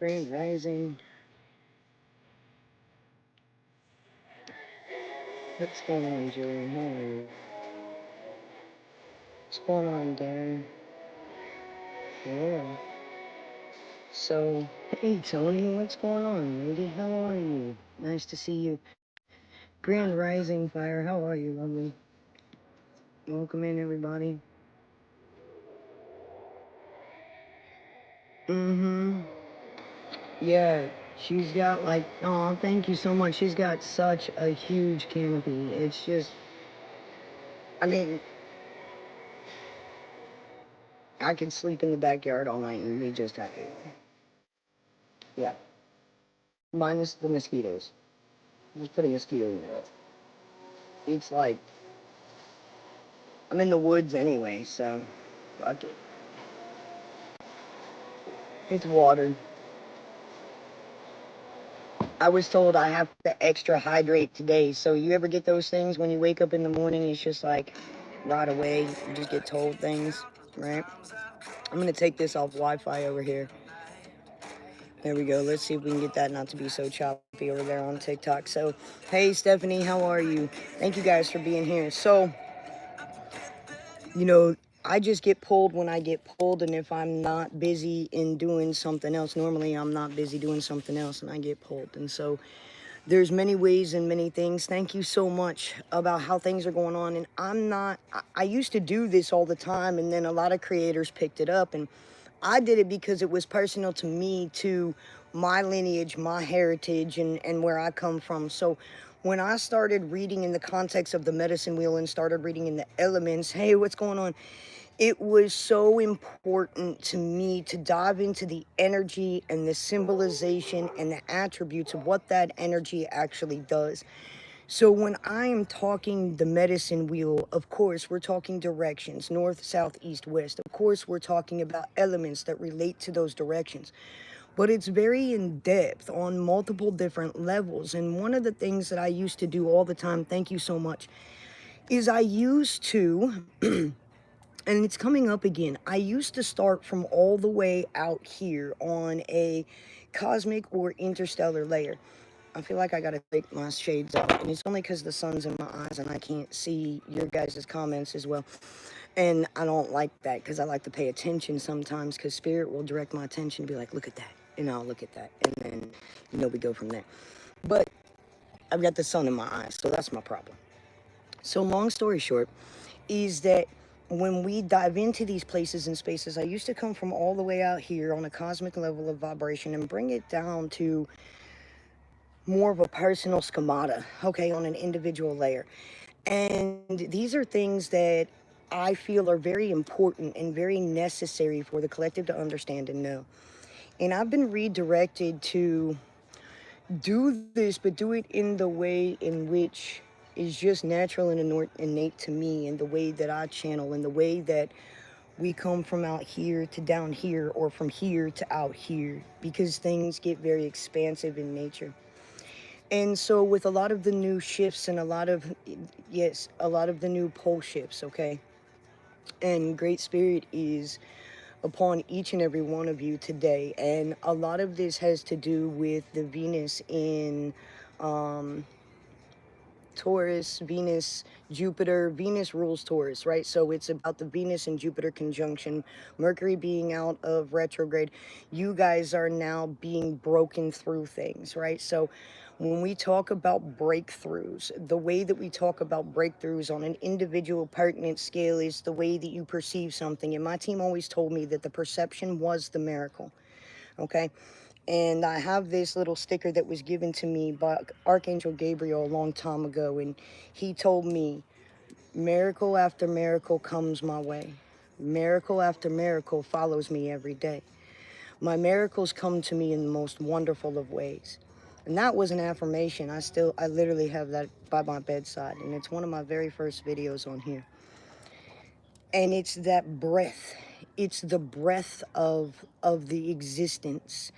Grand Rising. What's going on, Joey? How are you? What's going on, Darren? Yeah. So, hey, Tony, what's going on, lady? How are you? Nice to see you. Grand Rising Fire, how are you, lovely? Welcome in, everybody. Yeah, she's got like, oh, thank you so much. She's got such a huge canopy. It's just, I mean, I could sleep in the backyard all night and be just happy. Yeah. Minus the mosquitoes. Just put a mosquito in there. It's like, I'm in the woods anyway, so fuck it. It's watered. I was told I have to extra hydrate today, so you ever get those things when you wake up in the morning, it's just like right away, you just get told things, right? I'm gonna take this off Wi-Fi over here. There we go. Let's see if we can get that not to be so choppy over there on TikTok. So, hey, Stephanie, how are you? Thank you guys for being here. So, you know, I just get pulled when I get pulled, and if I'm not busy in doing something else, normally I'm not busy doing something else, and I get pulled. And so, there's many ways and many things. Thank you so much about how things are going on. And I used to do this all the time, and then a lot of creators picked it up, and I did it because it was personal to me, to my lineage, my heritage, and where I come from. So when I started reading in the context of the medicine wheel and started reading in the elements, hey, what's going on? It was so important to me to dive into the energy and the symbolization and the attributes of what that energy actually does. So when I am talking the medicine wheel, of course, we're talking directions, north, south, east, west. Of course, we're talking about elements that relate to those directions. But it's very in depth on multiple different levels. And one of the things that I used to do all the time, thank you so much, is I used to, and it's coming up again, I used to start from all the way out here on a cosmic or interstellar layer. I feel like I gotta take my shades off, and it's only because the sun's in my eyes and I can't see your guys' comments as well. And I don't like that because I like to pay attention sometimes, because spirit will direct my attention to be like, look at that, and I'll look at that, and then, you know, we go from there. But I've got the sun in my eyes, so that's my problem. So long story short is that when we dive into these places and spaces, I used to come from all the way out here on a cosmic level of vibration and bring it down to more of a personal schemata, okay, on an individual layer. And these are things that I feel are very important and very necessary for the collective to understand and know. And I've been redirected to do this, but do it in the way in which is just natural and innate to me, and the way that I channel, and the way that we come from out here to down here, or from here to out here, because things get very expansive in nature. And so with a lot of the new shifts and a lot of the new pole shifts, okay? And Great Spirit is upon each and every one of you today. And a lot of this has to do with the Venus in Taurus, Venus, Jupiter. Venus rules Taurus, right? So it's about the Venus and Jupiter conjunction, Mercury being out of retrograde. You guys are now being broken through things, right? So when we talk about breakthroughs, the way that we talk about breakthroughs on an individual pertinent scale is the way that you perceive something. And my team always told me that the perception was the miracle, okay? And I have this little sticker that was given to me by Archangel Gabriel a long time ago, and he told me, miracle after miracle comes my way. Miracle after miracle follows me every day. My miracles come to me in the most wonderful of ways. And that was an affirmation. I literally have that by my bedside, and it's one of my very first videos on here. And it's that breath. It's the breath of the existence.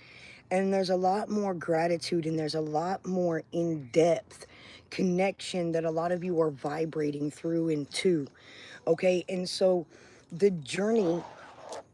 And there's a lot more gratitude, and there's a lot more in-depth connection that a lot of you are vibrating through and to, okay? And so the journey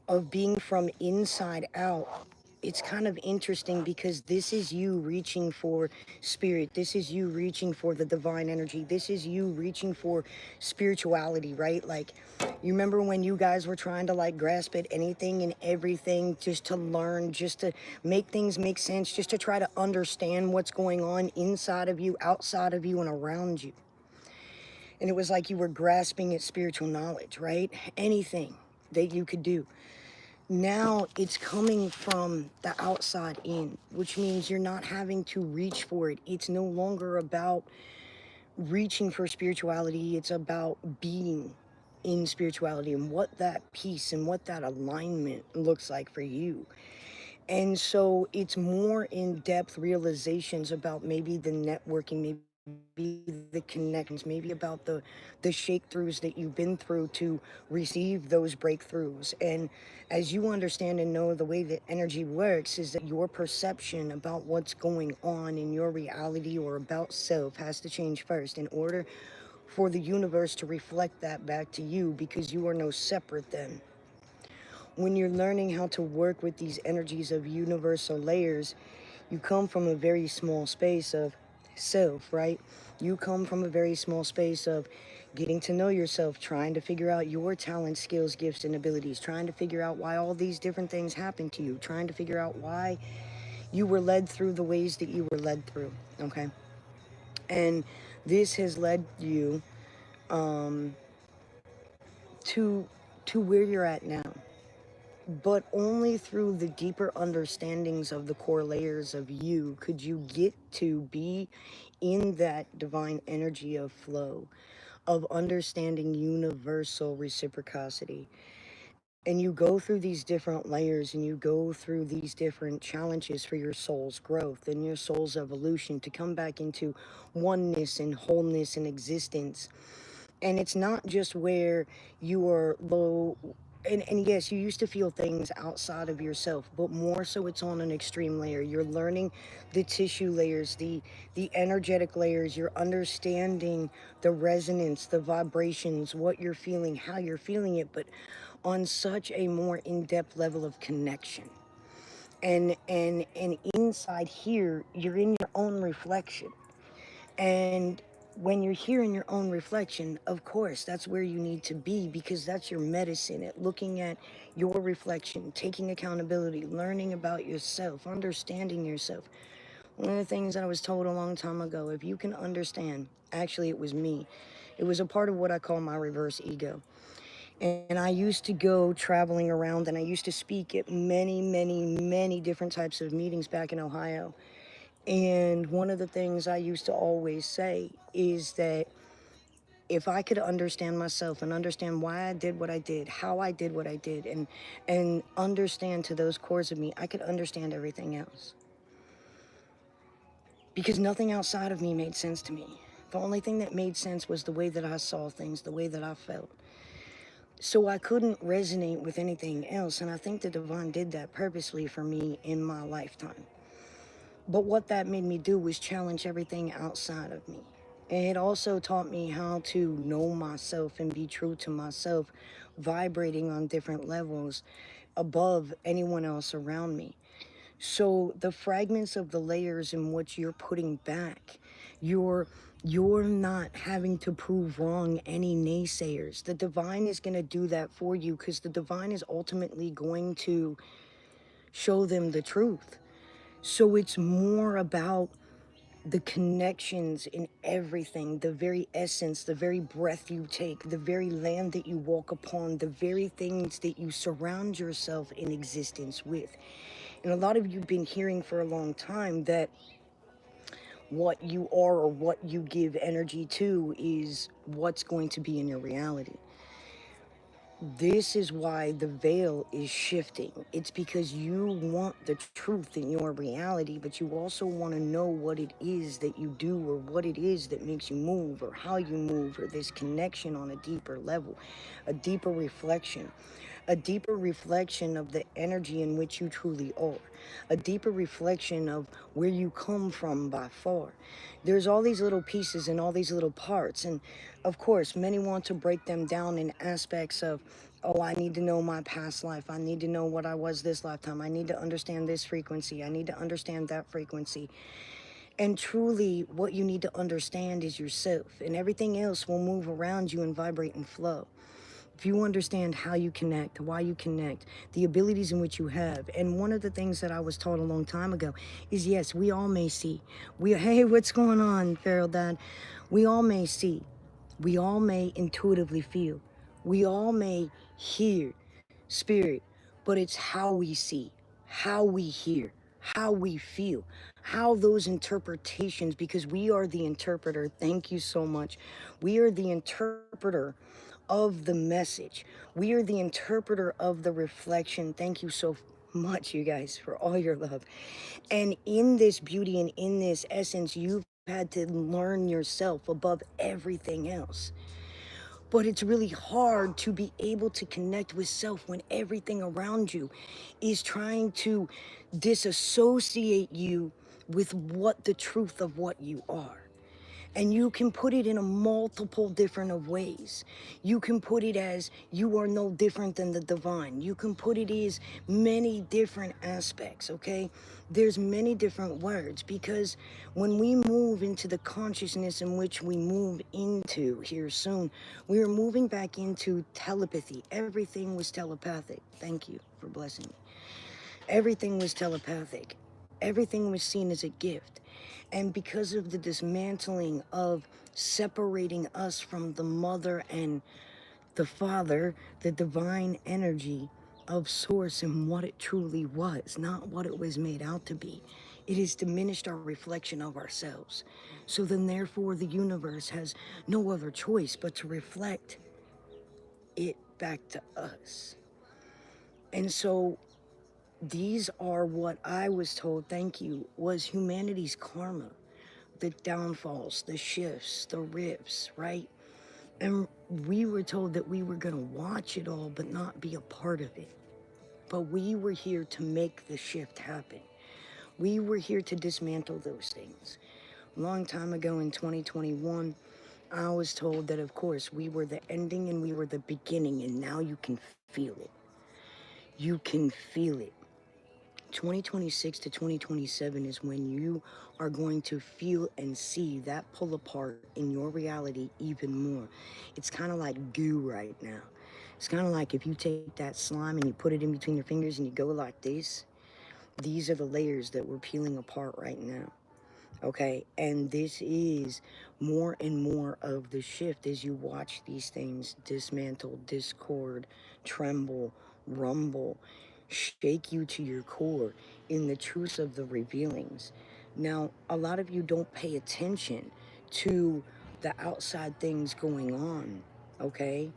of being from inside out it's kind of interesting because this is you reaching for spirit. This is you reaching for the divine energy. This is you reaching for spirituality, right? Like, you remember when you guys were trying to like grasp at anything and everything just to learn, just to make things make sense, just to try to understand what's going on inside of you, outside of you, and around you. And it was like you were grasping at spiritual knowledge, right? Anything that you could do. Now it's coming from the outside in, which means you're not having to reach for it. It's no longer about reaching for spirituality. It's about being in spirituality and what that peace and what that alignment looks like for you. And so it's more in-depth realizations about maybe the networking, maybe the connections, maybe about the shake-throughs that you've been through to receive those breakthroughs. And as you understand and know, the way that energy works is that your perception about what's going on in your reality or about self has to change first in order for the universe to reflect that back to you, because you are no separate then. When you're learning how to work with these energies of universal layers, you come from a very small space of self, right? You come from a very small space of getting to know yourself, trying to figure out your talents, skills, gifts, and abilities, trying to figure out why all these different things happen to you, trying to figure out why you were led through the ways that you were led through, okay? And this has led you to where you're at now. But only through the deeper understandings of the core layers of you could you get to be in that divine energy of flow, of understanding universal reciprocity. And you go through these different layers and you go through these different challenges for your soul's growth and your soul's evolution to come back into oneness and wholeness and existence. And it's not just where you are low, and yes, you used to feel things outside of yourself, but more so it's on an extreme layer. You're learning the tissue layers, the energetic layers. You're understanding the resonance, the vibrations, what you're feeling, how you're feeling it, but on such a more in-depth level of connection. And inside here, you're in your own reflection. And when you're here in your own reflection, of course, that's where you need to be, because that's your medicine at looking at your reflection, taking accountability, learning about yourself, understanding yourself. One of the things that I was told a long time ago, if you can understand, actually, it was me. It was a part of what I call my reverse ego. And I used to go traveling around and I used to speak at many, many, many different types of meetings back in Ohio. And one of the things I used to always say is that if I could understand myself and understand why I did what I did, how I did what I did, and understand to those cores of me, I could understand everything else. Because nothing outside of me made sense to me. The only thing that made sense was the way that I saw things, the way that I felt. So I couldn't resonate with anything else, and I think the divine did that purposely for me in my lifetime. But what that made me do was challenge everything outside of me. And it also taught me how to know myself and be true to myself, vibrating on different levels above anyone else around me. So the fragments of the layers in which you're putting back, you're not having to prove wrong any naysayers. The divine is going to do that for you, because the divine is ultimately going to show them the truth. So it's more about the connections in everything, the very essence, the very breath you take, the very land that you walk upon, the very things that you surround yourself in existence with. And a lot of you have been hearing for a long time that what you are or what you give energy to is what's going to be in your reality. This is why the veil is shifting. It's because you want the truth in your reality, but you also want to know what it is that you do, or what it is that makes you move, or how you move, or this connection on a deeper level, a deeper reflection. a deeper reflection of the energy in which you truly are, a deeper reflection of where you come from by far. There's all these little pieces and all these little parts, and of course, many want to break them down in aspects of, oh, I need to know my past life. I need to know what I was this lifetime. I need to understand this frequency. I need to understand that frequency. And truly, what you need to understand is yourself, and everything else will move around you and vibrate and flow. If you understand how you connect, why you connect, the abilities in which you have. And one of the things that I was taught a long time ago is, yes, we all may see. Hey, what's going on, Feral Dad? We all may see. We all may intuitively feel. We all may hear spirit, but it's how we see, how we hear, how we feel, how those interpretations, because we are the interpreter. Thank you so much. We are the interpreter of the message. We are the interpreter of the reflection. Thank you so much, you guys, for all your love. And in this beauty and in this essence, you've had to learn yourself above everything else. But it's really hard to be able to connect with self when everything around you is trying to disassociate you with what the truth of what you are. And you can put it in a multiple different of ways. You can put it as you are no different than the divine. You can put it as many different aspects, okay? There's many different words, because when we move into the consciousness in which we move into here soon, we are moving back into telepathy. Everything was telepathic. Thank you for blessing me. Everything was telepathic. Everything was seen as a gift. And because of the dismantling of separating us from the mother and the father, the divine energy of source and what it truly was, not what it was made out to be, it has diminished our reflection of ourselves. So then therefore the universe has no other choice but to reflect it back to us. And so these are what I was told, thank you, was humanity's karma. The downfalls, the shifts, the rifts, right? And we were told that we were going to watch it all, but not be a part of it. But we were here to make the shift happen. We were here to dismantle those things. A long time ago in 2021, I was told that, of course, we were the ending and we were the beginning, and now you can feel it. You can feel it. 2026 to 2027 is when you are going to feel and see that pull apart in your reality even more. It's kind of like goo right now. It's kind of like if you take that slime and you put it in between your fingers and you go like this. These are the layers that we're peeling apart right now. Okay, and this is more and more of the shift as you watch these things dismantle, discord, tremble, rumble, shake you to your core in the truth of the revealings. Now, a lot of you don't pay attention to the outside things going on, okay?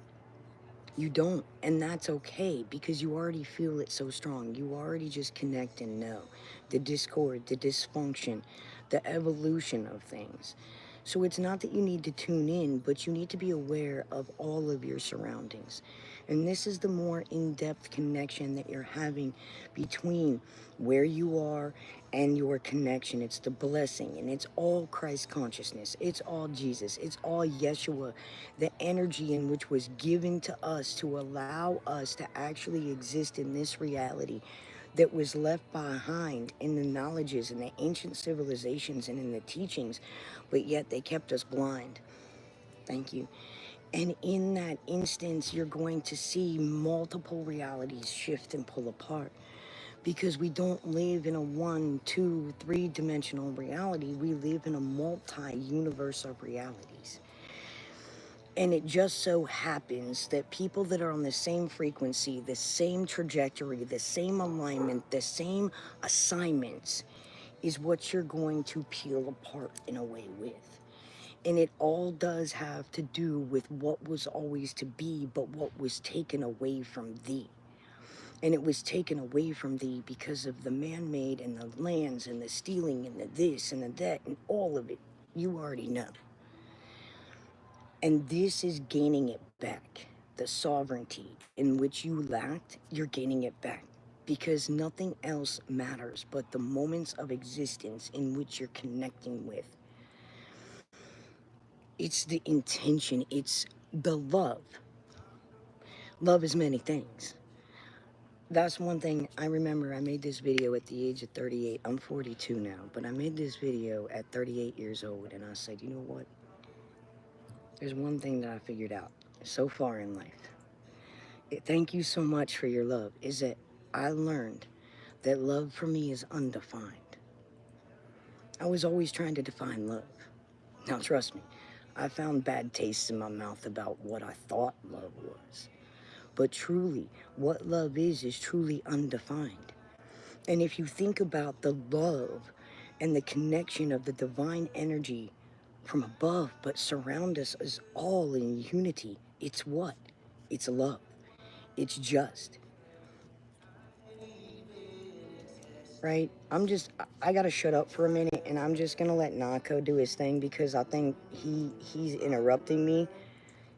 You don't, and that's okay, because you already feel it so strong. You already just connect and know the discord, the dysfunction, the evolution of things. So it's not that you need to tune in, but you need to be aware of all of your surroundings. And this is the more in-depth connection that you're having between where you are and your connection. It's the blessing, and it's all Christ consciousness. It's all Jesus. It's all Yeshua, the energy in which was given to us to allow us to actually exist in this reality that was left behind in the knowledges and the ancient civilizations and in the teachings, but yet they kept us blind. Thank you. And in that instance, you're going to see multiple realities shift and pull apart, because we don't live in a 1, 2, 3-dimensional reality. We live in a multi-universe of realities. And it just so happens that people that are on the same frequency, the same trajectory, the same alignment, the same assignments is what you're going to peel apart in a way with. And it all does have to do with what was always to be, but what was taken away from thee. And it was taken away from thee because of the man-made and the lands and the stealing and the this and the that and all of it. You already know. And this is gaining it back. the sovereignty in which you lacked, you're gaining it back. Because nothing else matters but the moments of existence in which you're connecting with. It's the intention, it's the love. Love is many things. That's one thing I remember. I made this video at the age of 38. I'm 42 now, but I made this video at 38 years old, and I said, you know what? There's one thing that I figured out so far in life. Thank you so much for your love. Is that I learned that love for me is undefined. I was always trying to define love. Now, trust me, I found bad tastes in my mouth about what I thought love was. But truly, what love is truly undefined. And if you think about the love and the connection of the divine energy from above, but surround us as all in unity, it's what? It's love. It's just. Right? I gotta shut up for a minute, and I'm just gonna let Nako do his thing because I think he's interrupting me,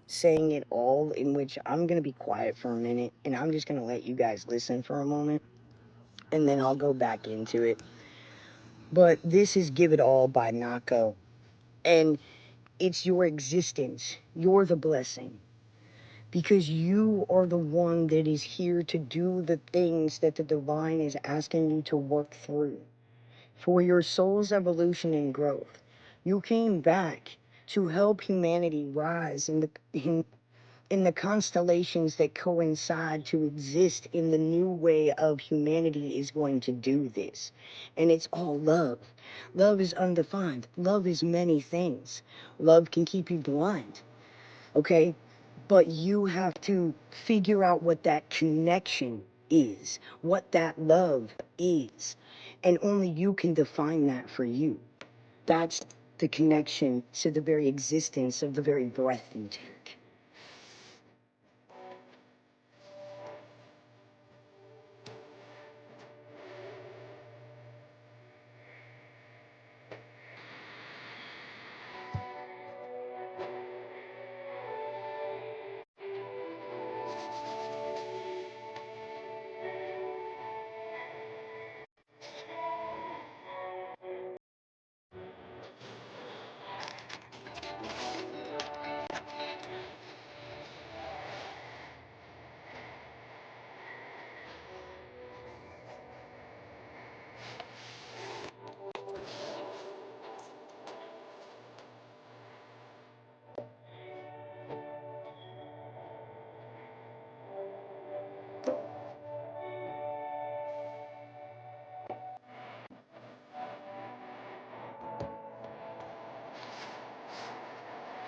saying it all, in which I'm gonna be quiet for a minute, and I'm just gonna let you guys listen for a moment, and then I'll go back into it. But this is Give It All by Nako, and it's your existence. You're the blessing. Because you are the one that is here to do the things that the divine is asking you to work through. For your soul's evolution and growth. You came back to help humanity rise in the constellations that coincide to exist in the new way of humanity is going to do this. And it's all love. Love is undefined. Love is many things. Love can keep you blind. Okay? But you have to figure out what that connection is, what that love is. And only you can define that for you. That's the connection to the very existence of the very breath you take.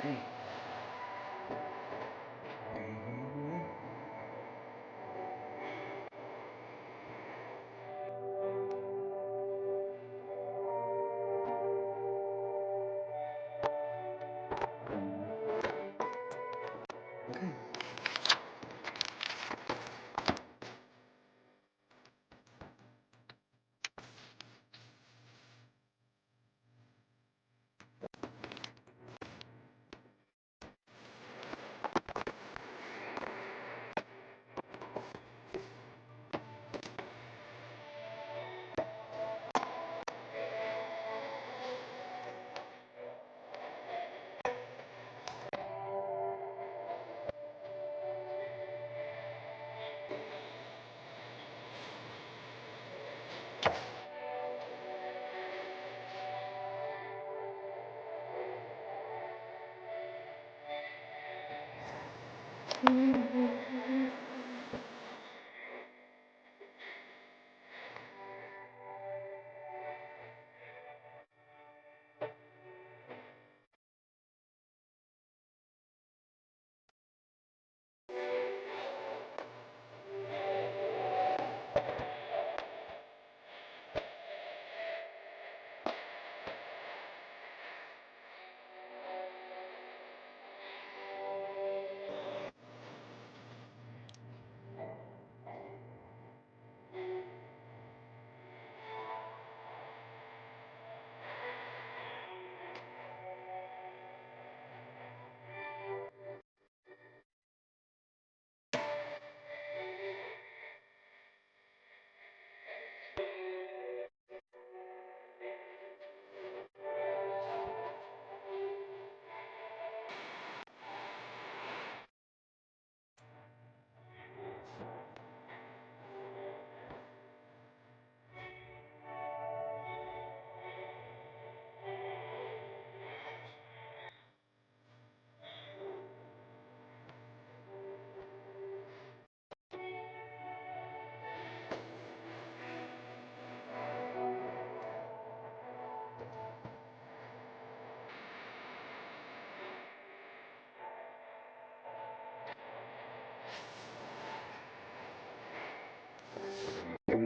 Okay. Okay.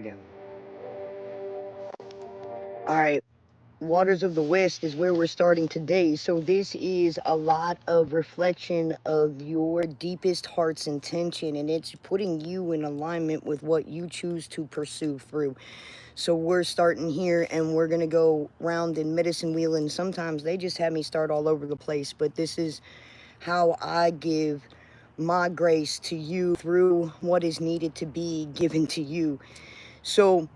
go. All right. Waters of the West is where we're starting today. So this is a lot of reflection of your deepest heart's intention, and it's putting you in alignment with what you choose to pursue through. So we're starting here, and we're going to go round in medicine wheel, and sometimes they just have me start all over the place, but this is how I give my grace to you through what is needed to be given to you. So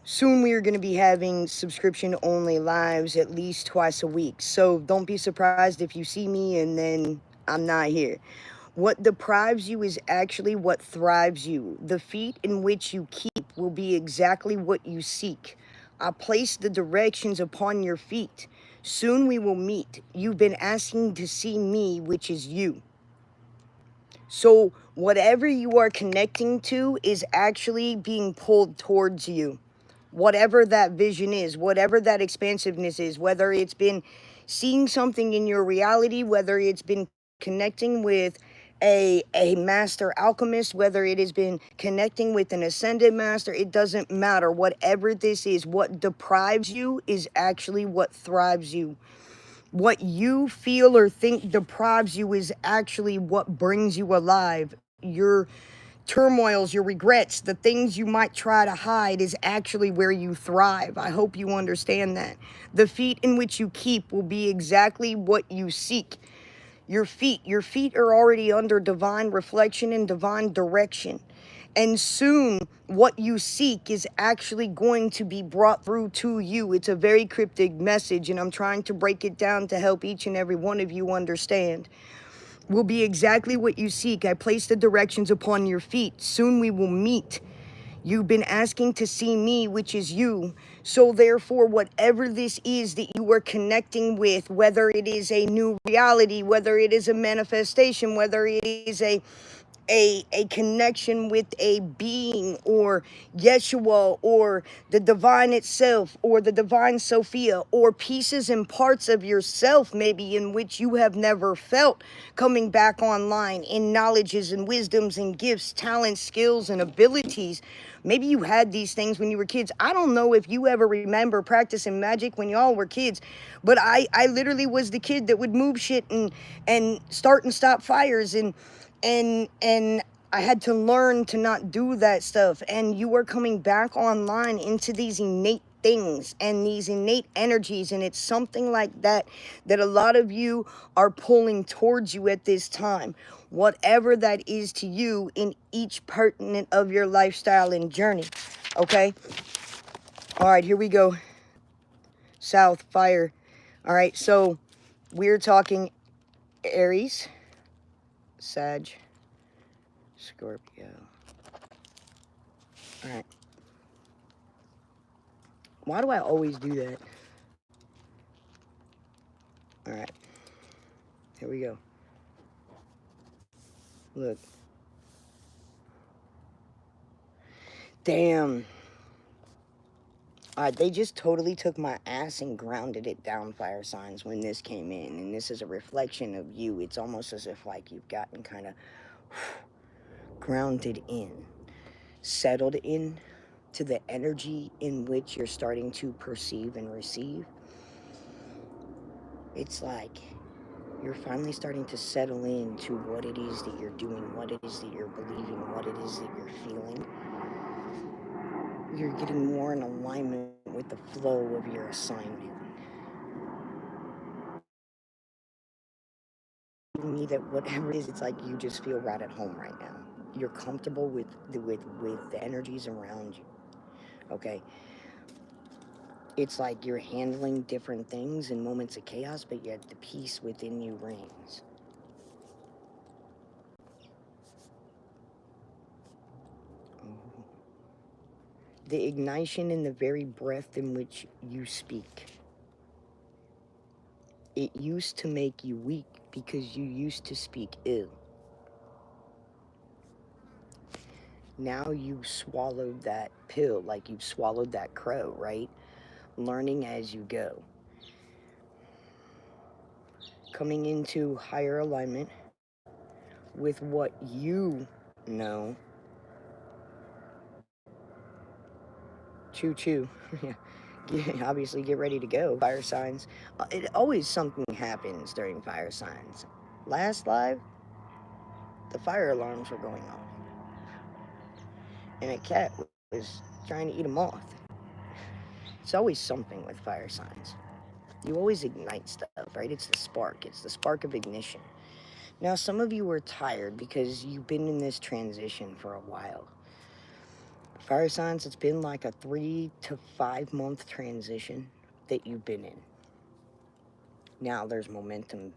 soon we are going to be having subscription-only lives at least twice a week. So don't be surprised if you see me and then I'm not here. What deprives you is actually what thrives you. The feet in which you keep will be exactly what you seek. I place the directions upon your feet. Soon we will meet. You've been asking to see me, which is you. So whatever you are connecting to is actually being pulled towards you. Whatever that vision is, whatever that expansiveness is, whether it's been seeing something in your reality, whether it's been connecting with a master alchemist, whether it has been connecting with an ascended master, it doesn't matter. Whatever this is, what deprives you is actually what thrives you. What you feel or think deprives you is actually what brings you alive. Your turmoils, your regrets, the things you might try to hide is actually where you thrive. I hope you understand that. The feet in which you keep will be exactly what you seek. Your feet are already under divine reflection and divine direction. And soon, what you seek is actually going to be brought through to you. It's a very cryptic message, and I'm trying to break it down to help each and every one of you understand. Will be exactly what you seek. I place the directions upon your feet. Soon we will meet. You've been asking to see me, which is you. So therefore, whatever this is that you are connecting with, whether it is a new reality, whether it is a manifestation, whether it is a connection with a being or Yeshua or the divine itself or the divine Sophia or pieces and parts of yourself maybe in which you have never felt coming back online in knowledges and wisdoms and gifts, talents, skills, and abilities. Maybe you had these things when you were kids. I don't know if you ever remember practicing magic when y'all were kids, but I literally was the kid that would move shit and start and stop fires and I had to learn to not do that stuff. And you are coming back online into these innate things and these innate energies, and it's something like that that a lot of you are pulling towards you at this time, whatever that is to you in each pertinent of your lifestyle and journey. Okay, all right, here we go. South fire. All right, so we're talking Aries, Sag, Scorpio. All right. Why do I always do that? All right. Here we go. Look. Damn. All right, they just totally took my ass and grounded it down, fire signs, when this came in. And this is a reflection of you. It's almost as if like you've gotten kind of grounded in, settled in to the energy in which you're starting to perceive and receive. It's like you're finally starting to settle into what it is that you're doing, what it is that you're believing, what it is that you're feeling. You're getting more in alignment with the flow of your assignment. Me that whatever it is, it's like you just feel right at home right now. You're comfortable with the energies around you. Okay, it's like you're handling different things in moments of chaos, but yet the peace within you reigns. The ignition in the very breath in which you speak. It used to make you weak because you used to speak ill. Now you've swallowed that pill, like you've swallowed that crow, right? Learning as you go. Coming into higher alignment with what you know Choo-choo. Obviously, get ready to go. Fire signs. It always something happens during fire signs. Last live, the fire alarms were going off. And a cat was trying to eat a moth. It's always something with fire signs. You always ignite stuff, right? It's the spark. It's the spark of ignition. Now, some of you are tired because you've been in this transition for a while. Fire signs, it's been like a 3 to 5 month transition that you've been in. Now there's momentum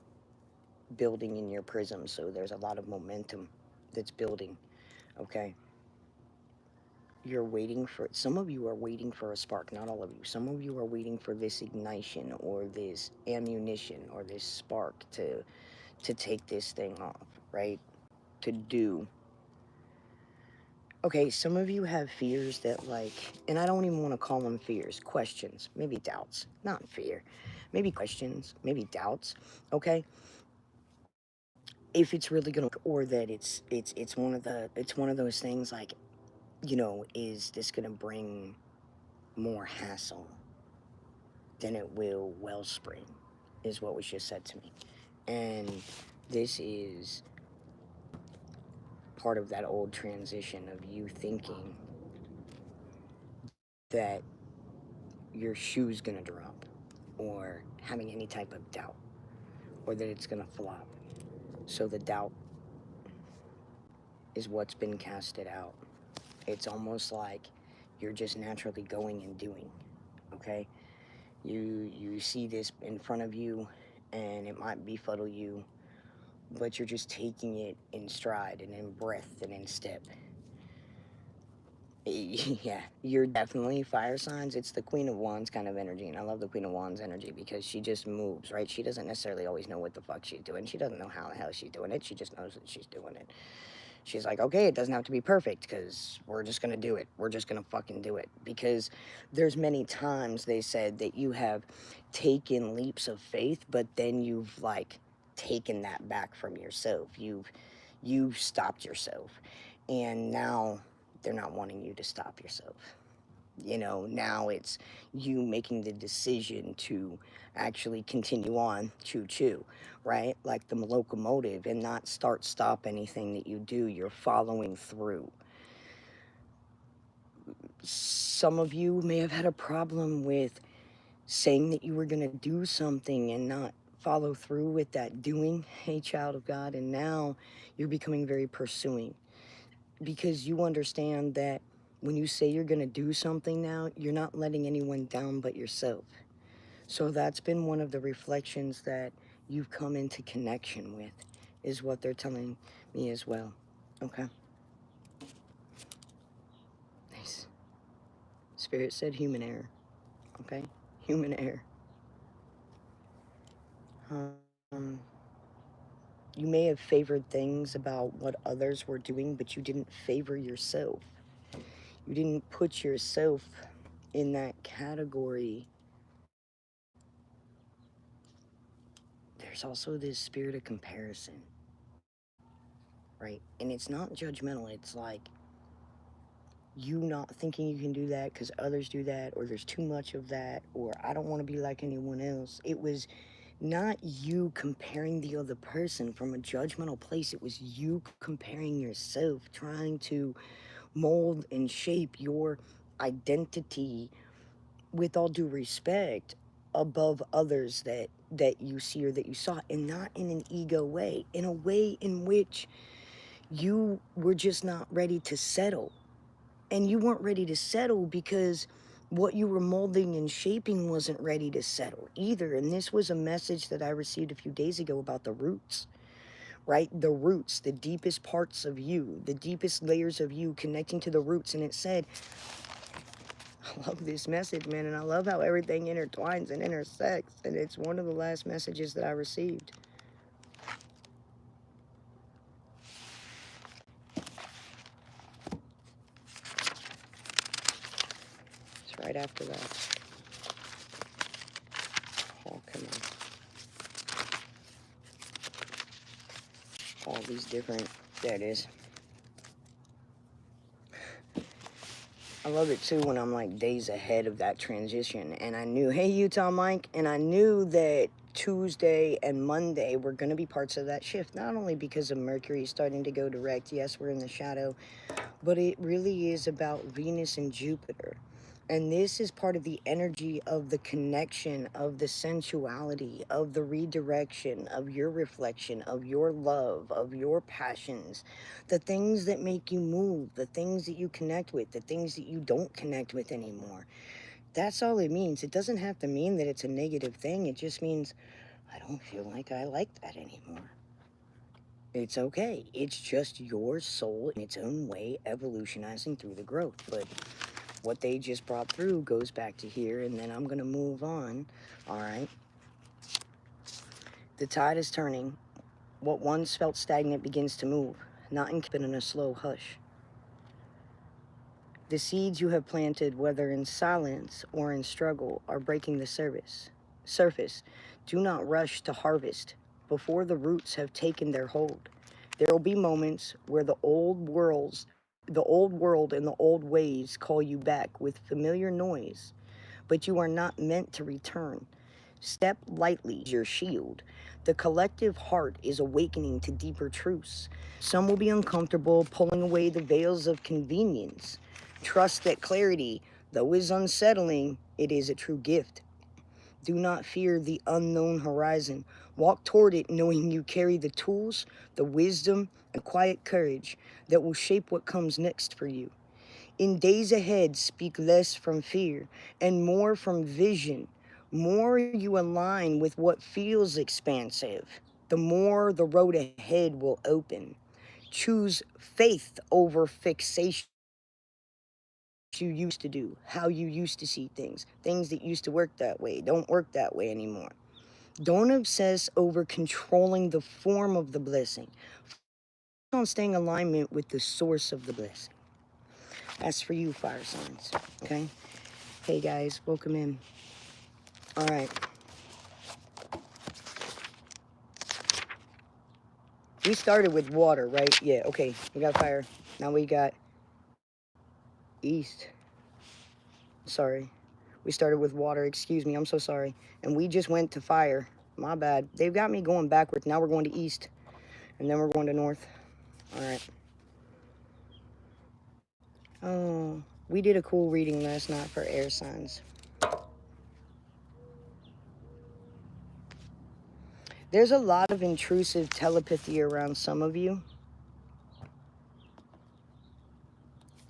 building in your prism, so there's a lot of momentum that's building, okay? You're waiting for, some of you are waiting for a spark, not all of you. Some of you are waiting for this ignition or this ammunition or this spark to take this thing off, right? To do. Okay, some of you have fears that, like, and I don't even want to call them fears, questions, maybe doubts, not fear, maybe questions, maybe doubts, okay? If it's really gonna, or that it's one of those things like, you know, is this gonna bring more hassle than it will wellspring, is what was just said to me. And this is part of that old transition of you thinking that your shoe's gonna drop, or having any type of doubt, or that it's gonna flop. So the doubt is what's been casted out. It's almost like you're just naturally going and doing, okay? You see this in front of you, and it might befuddle you, but you're just taking it in stride and in breath and in step. Yeah, you're definitely fire signs. It's the Queen of Wands kind of energy, and I love the Queen of Wands energy because she just moves, right? She doesn't necessarily always know what the fuck she's doing. She doesn't know how the hell she's doing it. She just knows that she's doing it. She's like, okay, it doesn't have to be perfect because we're just going to do it. We're just going to fucking do it. Because there's many times they said that you have taken leaps of faith, but then you've, like, taken that back from yourself. You've stopped yourself. And now they're not wanting you to stop yourself. You know, now it's you making the decision to actually continue on, choo-choo, right? Like the locomotive, and not stop anything that you do. You're following through. Some of you may have had a problem with saying that you were going to do something and not follow through with that doing, hey, child of God, and now you're becoming very pursuing. Because you understand that when you say you're going to do something now, you're not letting anyone down but yourself. So that's been one of the reflections that you've come into connection with, is what they're telling me as well. Okay. Nice. Spirit said human error. Okay. Human error. You may have favored things about what others were doing, but you didn't favor yourself. You didn't put yourself in that category. There's also this spirit of comparison, right? And it's not judgmental. It's like you not thinking you can do that because others do that, or there's too much of that, or I don't want to be like anyone else. It was not you comparing the other person from a judgmental place. It was you comparing yourself, trying to mold and shape your identity, with all due respect, above others that you see or that you saw, and not in an ego way, in a way in which you were just not ready to settle. And you weren't ready to settle because what you were molding and shaping wasn't ready to settle either. And this was a message that I received a few days ago about the roots, right? The roots, the deepest parts of you, the deepest layers of you connecting to the roots. And it said, I love this message, man, and I love how everything intertwines and intersects, and it's one of the last messages that I received. It's right after that. Oh, come on. All these different, there it is. I love it too when I'm like days ahead of that transition, and I knew, hey Utah Mike, and I knew that Tuesday and Monday were going to be parts of that shift, not only because of Mercury starting to go direct, yes, we're in the shadow, but it really is about Venus and Jupiter. And this is part of the energy of the connection, of the sensuality, of the redirection, of your reflection, of your love, of your passions, the things that make you move, the things that you connect with, the things that you don't connect with anymore. That's all it means. It doesn't have to mean that it's a negative thing. It just means, I don't feel like I like that anymore. It's okay. It's just your soul in its own way evolutionizing through the growth. But what they just brought through goes back to here, and then I'm going to move on. All right. The tide is turning. What once felt stagnant begins to move, not in a slow hush. The seeds you have planted, whether in silence or in struggle, are breaking the surface. Do not rush to harvest before the roots have taken their hold. There will be moments where the old world and the old ways call you back with familiar noise, but you are not meant to return. Step lightly, your shield. The collective heart is awakening to deeper truths. Some will be uncomfortable, pulling away the veils of convenience. Trust that clarity, though is unsettling, it is a true gift. Do not fear the unknown horizon. Walk toward it knowing you carry the tools, the wisdom, and quiet courage that will shape what comes next for you. In days ahead, speak less from fear and more from vision. More you align with what feels expansive, the more the road ahead will open. Choose faith over fixation. You used to do, how you used to see things that used to work that way don't work that way anymore. Don't obsess over controlling the form of the blessing. Focus on staying in alignment with the source of the blessing. That's for you, fire signs. Okay? Hey guys, welcome in. All right. We started with water, right? Yeah, okay. We got fire. Now we got east. Sorry. We started with water. Excuse me. I'm so sorry. And we just went to fire. My bad. They've got me going backwards. Now we're going to east. And then we're going to north. All right. Oh, we did a cool reading last night for air signs. There's a lot of intrusive telepathy around some of you.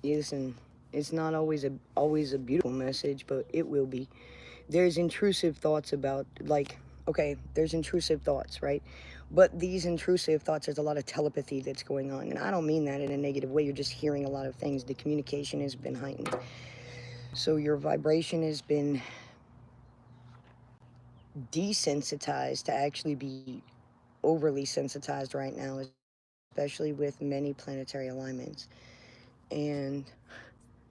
Listen, it's not always a beautiful message, but it will be. There's intrusive thoughts about, like, okay, there's intrusive thoughts, right? But these intrusive thoughts, there's a lot of telepathy that's going on. And I don't mean that in a negative way. You're just hearing a lot of things. The communication has been heightened. So your vibration has been desensitized to actually be overly sensitized right now, especially with many planetary alignments. And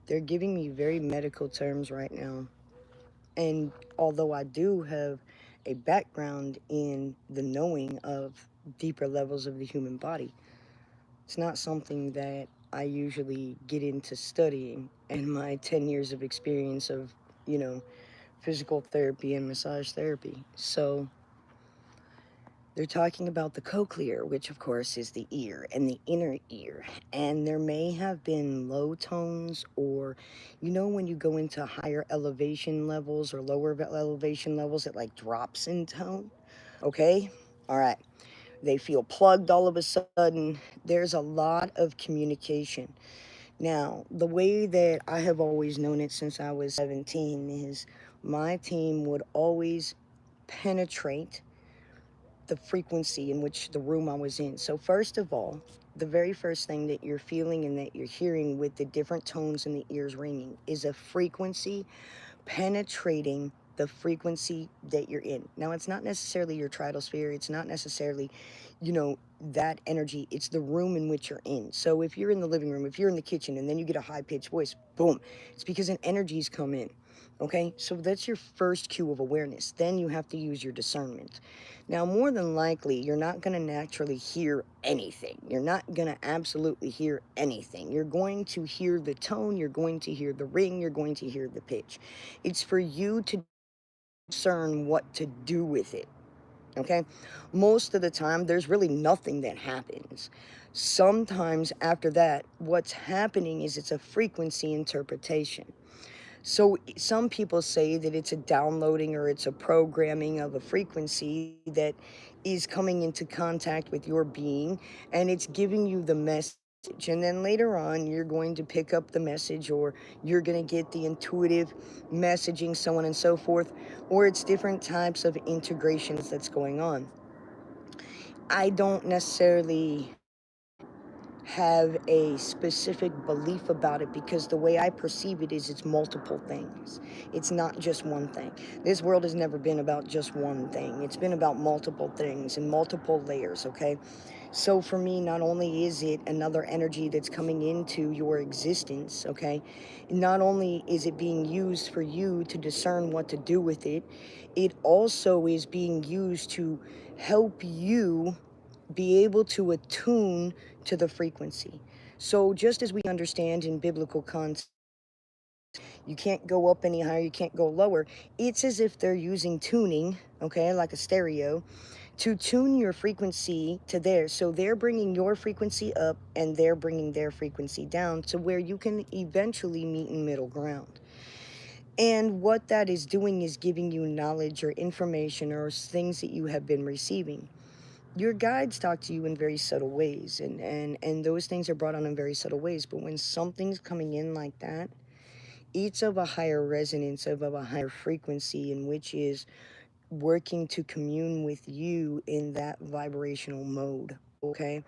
they're giving me very medical terms right now. And although I do have a background in the knowing of deeper levels of the human body, it's not something that I usually get into studying in my 10 years of experience of, physical therapy and massage therapy. So they're talking about the cochlear, which of course is the ear and the inner ear. And there may have been low tones, or, when you go into higher elevation levels or lower elevation levels, it like drops in tone. Okay? All right. They feel plugged all of a sudden. There's a lot of communication. Now, the way that I have always known it since I was 17 is my team would always penetrate the frequency in which the room I was in. So first of all, the very first thing that you're feeling and that you're hearing with the different tones in the ears ringing is a frequency penetrating the frequency that you're in. Now, it's not necessarily your triosphere. It's not necessarily, that energy. It's the room in which you're in. So if you're in the living room, if you're in the kitchen, and then you get a high-pitched voice, boom, it's because an energy's come in. Okay, so that's your first cue of awareness. Then you have to use your discernment. Now, more than likely, you're not going to naturally hear anything. You're not going to absolutely hear anything. You're going to hear the tone, you're going to hear the ring, you're going to hear the pitch. It's for you to discern what to do with it. Okay, most of the time, there's really nothing that happens. Sometimes, after that, what's happening is it's a frequency interpretation. So some people say that it's a downloading or it's a programming of a frequency that is coming into contact with your being, and it's giving you the message. And then later on, you're going to pick up the message, or you're going to get the intuitive messaging, so on and so forth, or it's different types of integrations that's going on. I don't necessarily have a specific belief about it, because the way I perceive it is it's multiple things. It's not just one thing. This world has never been about just one thing. It's been about multiple things and multiple layers, okay? So for me, not only is it another energy that's coming into your existence, okay? Not only is it being used for you to discern what to do with it, it also is being used to help you be able to attune to the frequency. So just as we understand in biblical context, you can't go up any higher, you can't go lower. It's as if they're using tuning, okay, like a stereo, to tune your frequency to theirs. So they're bringing your frequency up and they're bringing their frequency down to where you can eventually meet in middle ground. And what that is doing is giving you knowledge or information or things that you have been receiving. Your guides talk to you in very subtle ways, and those things are brought on in very subtle ways. But when something's coming in like that, it's of a higher resonance, of a higher frequency, in which is working to commune with you in that vibrational mode. Okay,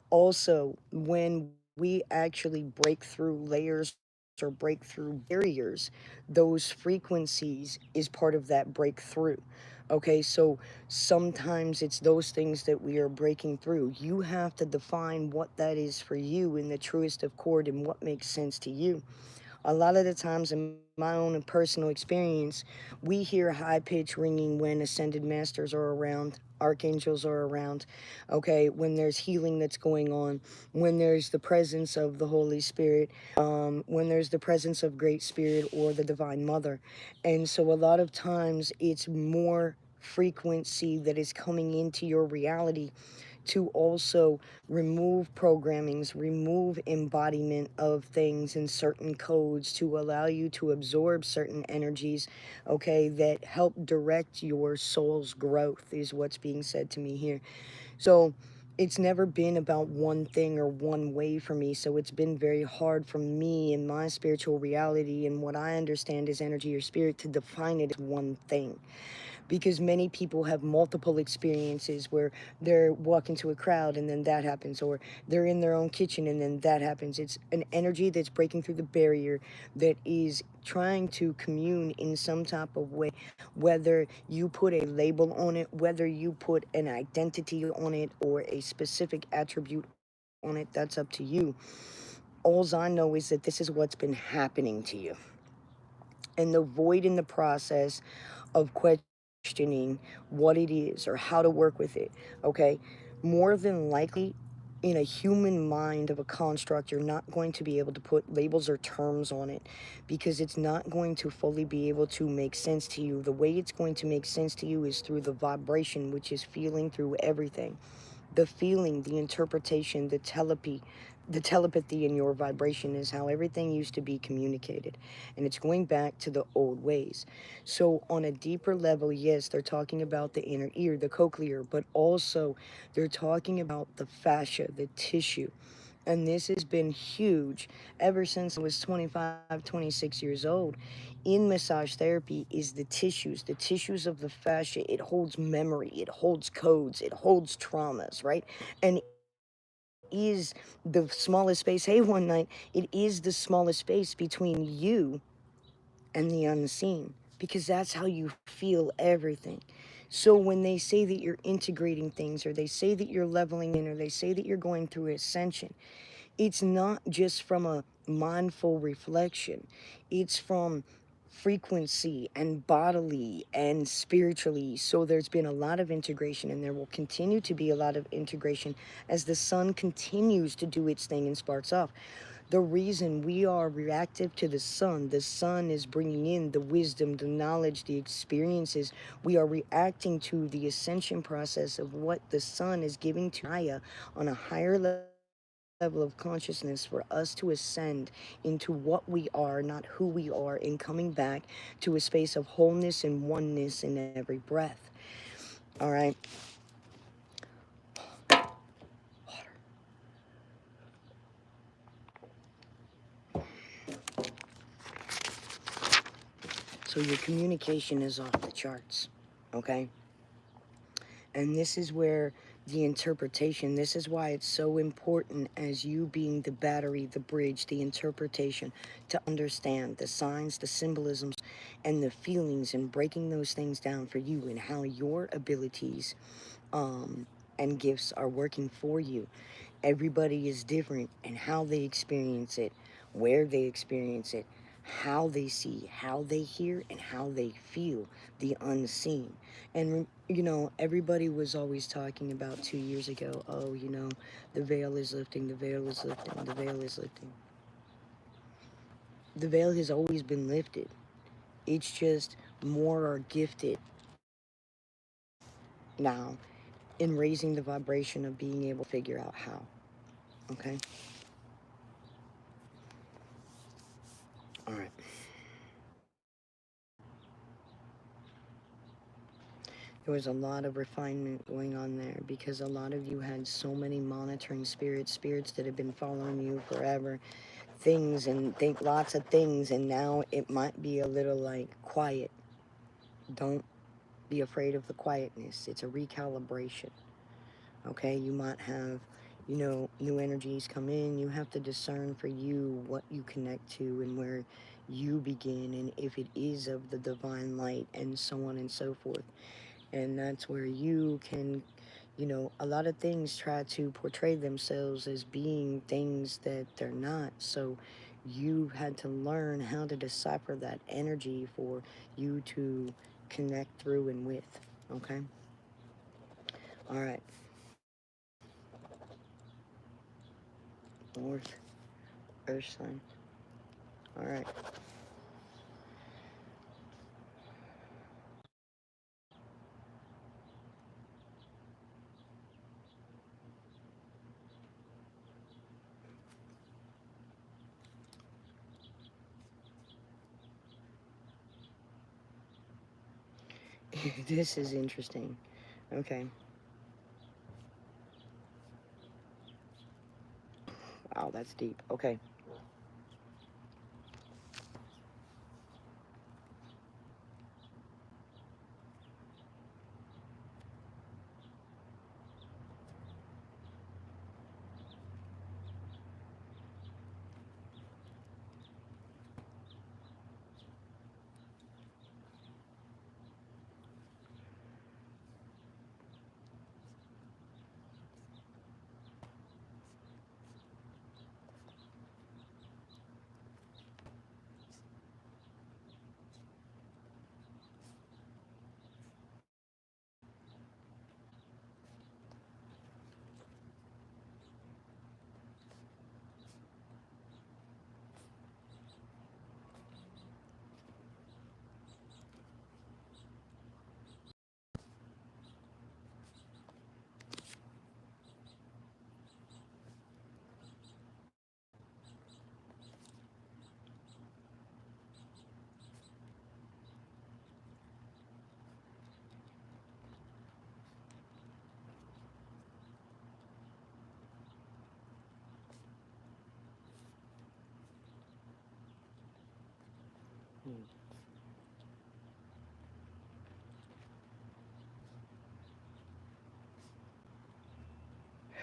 also, when we actually break through layers or break through barriers, those frequencies is part of that breakthrough. Okay, so sometimes it's those things that we are breaking through. You have to define what that is for you in the truest of chord and what makes sense to you. A lot of the times, in my own personal experience, we hear high pitch ringing when ascended masters are around, archangels are around, okay, when there's healing that's going on, when there's the presence of the Holy Spirit, when there's the presence of Great Spirit or the Divine Mother. And so a lot of times it's more frequency that is coming into your reality to also remove programmings, remove embodiment of things and certain codes to allow you to absorb certain energies, okay, that help direct your soul's growth, is what's being said to me here. So it's never been about one thing or one way for me. So it's been very hard for me in my spiritual reality and what I understand as energy or spirit to define it as one thing, because many people have multiple experiences where they're walking to a crowd and then that happens, or they're in their own kitchen and then that happens. It's an energy that's breaking through the barrier, that is trying to commune in some type of way, whether you put a label on it, whether you put an identity on it or a specific attribute on it, that's up to you. Alls I know is that this is what's been happening to you, and the void in the process of questioning what it is or how to work with it, okay? More than likely, in a human mind of a construct, you're not going to be able to put labels or terms on it, because it's not going to fully be able to make sense to you. The way it's going to make sense to you is through the vibration, which is feeling through everything. The feeling, the interpretation, the telepathy in your vibration is how everything used to be communicated. And it's going back to the old ways. So on a deeper level, yes, they're talking about the inner ear, the cochlear, but also they're talking about the fascia, the tissue. And this has been huge ever since I was 25, 26 years old. In massage therapy is the tissues of the fascia. It holds memory, it holds codes, it holds traumas, right? And is the smallest space. Hey, one night, it is the smallest space between you and the unseen, because that's how you feel everything. So when they say that you're integrating things, or they say that you're leveling in, or they say that you're going through ascension, it's not just from a mindful reflection. It's from frequency and bodily and spiritually. So there's been a lot of integration, and there will continue to be a lot of integration as the sun continues to do its thing and sparks off. The reason we are reactive to the sun is bringing in the wisdom, the knowledge, the experiences. We are reacting to the ascension process of what the sun is giving to Maya on a higher level of consciousness for us to ascend into what we are, not who we are, and coming back to a space of wholeness and oneness in every breath. All right. So your communication is off the charts, okay? And this is where the interpretation, this is why it's so important as you being the battery, the bridge, the interpretation, to understand the signs, the symbolisms, and the feelings, and breaking those things down for you and how your abilities and gifts are working for you. Everybody is different in how they experience it, where they experience it, how they see, how they hear, and how they feel the unseen. And, you know, everybody was always talking about 2 years ago, oh, you know, the veil is lifting, the veil is lifting, the veil is lifting. The veil has always been lifted. It's just more are gifted now in raising the vibration of being able to figure out how. Okay? All right. There was a lot of refinement going on there because a lot of you had so many monitoring spirits that have been following you forever, things and think lots of things, and now it might be a little like quiet. Don't be afraid of the quietness. It's a recalibration. Okay, you might have, you know, new energies come in. You have to discern for you what you connect to and where you begin, and if it is of the divine light, and so on and so forth. And that's where you can, you know, a lot of things try to portray themselves as being things that they're not. So you had to learn how to decipher that energy for you to connect through and with. Okay? All right. North Earth sign. All right. This is interesting. Okay. Wow, that's deep. Okay.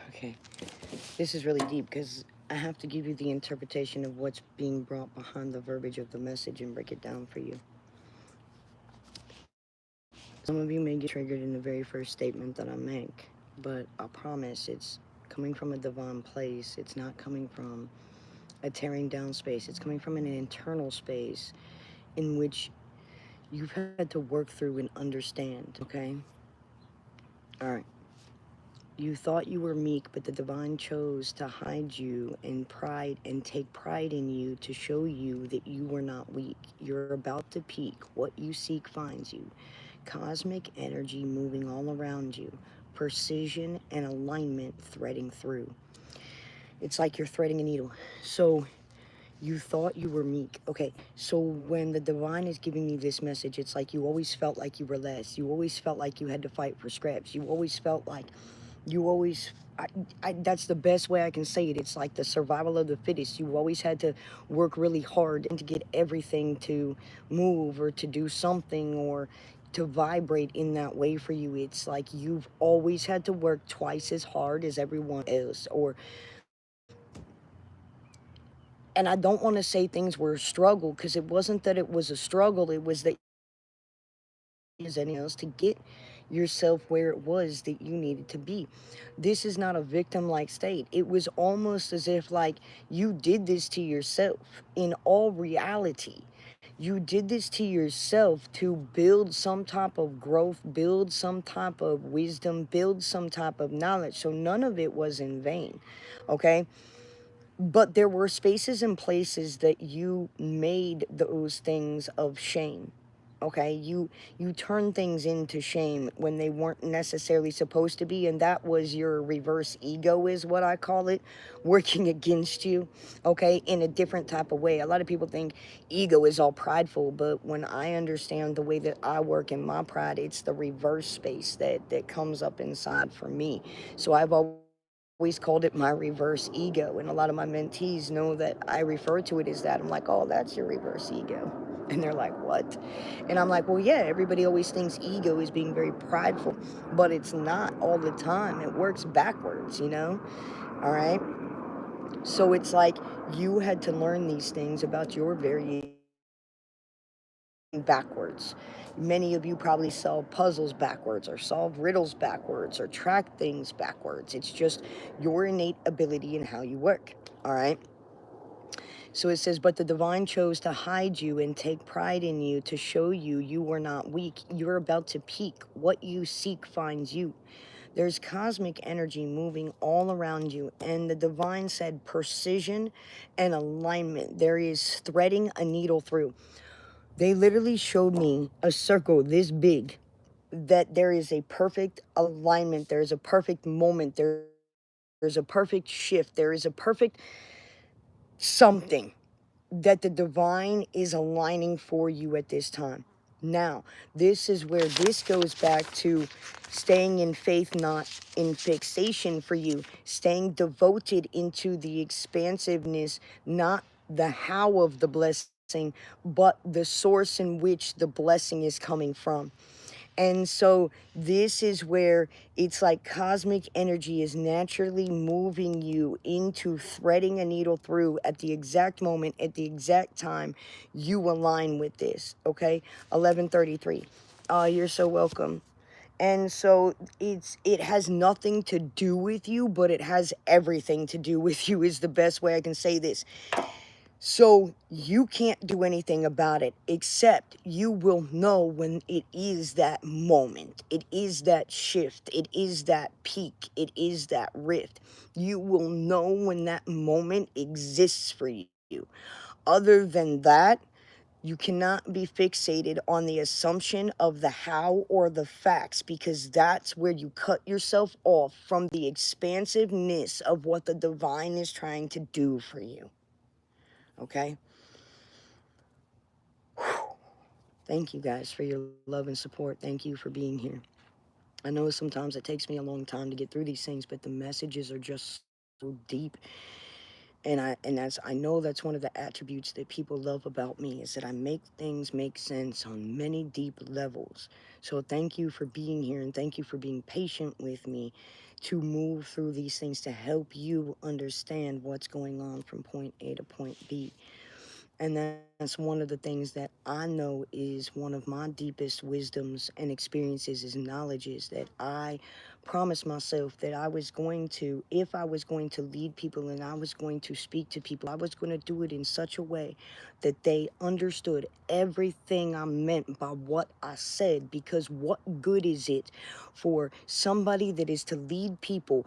Okay. This is really deep because I have to give you the interpretation of what's being brought behind the verbiage of the message and break it down for you. Some of you may get triggered in the very first statement that I make, but I promise it's coming from a divine place. It's not coming from a tearing down space. It's coming from an internal space. in which you've had to work through and understand, okay? All right. You thought you were meek, but the divine chose to hide you and pride and take pride in you to show you that you were not weak. You're about to peak. What you seek finds you. Cosmic energy moving all around you. Precision and alignment threading through. It's like you're threading a needle. So you thought you were meek. Okay, so when the divine is giving me this message, it's like you always felt like you were less. You always felt like you had to fight for scraps. You always felt like you always, that's the best way I can say it. It's like the survival of the fittest. You always had to work really hard and to get everything to move or to do something or to vibrate in that way for you. It's like you've always had to work twice as hard as everyone else. And I don't want to say things were a struggle, because it wasn't that it was a struggle. It was that as anything else to get yourself where it was that you needed to be. This is not a victim like state. It was almost as if like you did this to yourself. In all reality, you did this to yourself to build some type of growth, build some type of wisdom, build some type of knowledge. So none of it was in vain. Okay. But there were spaces and places that you made those things of shame. Okay, you turn things into shame when they weren't necessarily supposed to be, and that was your reverse ego, is what I call it, working against you. Okay, in a different type of way. A lot of people think ego is all prideful, but when I understand the way that I work in my pride, it's the reverse space that comes up inside for me. So I've always called it my reverse ego, and a lot of my mentees know that I refer to it as that. I'm like, oh, that's your reverse ego. And they're like, what? And I'm like, well, yeah, everybody always thinks ego is being very prideful, but it's not all the time. It works backwards, you know? All right? So it's like you had to learn these things about your variation backwards. Many of you probably solve puzzles backwards or solve riddles backwards or track things backwards. It's just your innate ability and how you work. All right? So it says, but the divine chose to hide you and take pride in you to show you you were not weak. You're about to peak. What you seek finds you. There's cosmic energy moving all around you. And the divine said precision and alignment. There is threading a needle through. They literally showed me a circle this big, that there is a perfect alignment. There's a perfect moment. There's a perfect shift. There is a perfect something that the divine is aligning for you at this time. Now, this is where this goes back to staying in faith, not in fixation for you, staying devoted into the expansiveness, not the how of the blessing, but the source in which the blessing is coming from. And so this is where it's like cosmic energy is naturally moving you into threading a needle through at the exact moment, at the exact time you align with this. Okay, 11:33. You're so welcome. And so it has nothing to do with you, but it has everything to do with you, is the best way I can say this. So you can't do anything about it, except you will know when it is that moment. It is that shift. It is that peak. It is that rift. You will know when that moment exists for you. Other than that, you cannot be fixated on the assumption of the how or the facts, because that's where you cut yourself off from the expansiveness of what the divine is trying to do for you. Okay? Thank you guys for your love and support. Thank you for being here. I know sometimes it takes me a long time to get through these things, but the messages are just so deep. I know that's one of the attributes that people love about me, is that I make things make sense on many deep levels. So thank you for being here, and thank you for being patient with me to move through these things to help you understand what's going on from point A to point B. And then that's one of the things that I know is one of my deepest wisdoms and experiences is knowledge is that I promised myself that I was going to, if I was going to lead people and I was going to speak to people, I was going to do it in such a way that they understood everything I meant by what I said. Because what good is it for somebody that is to leave people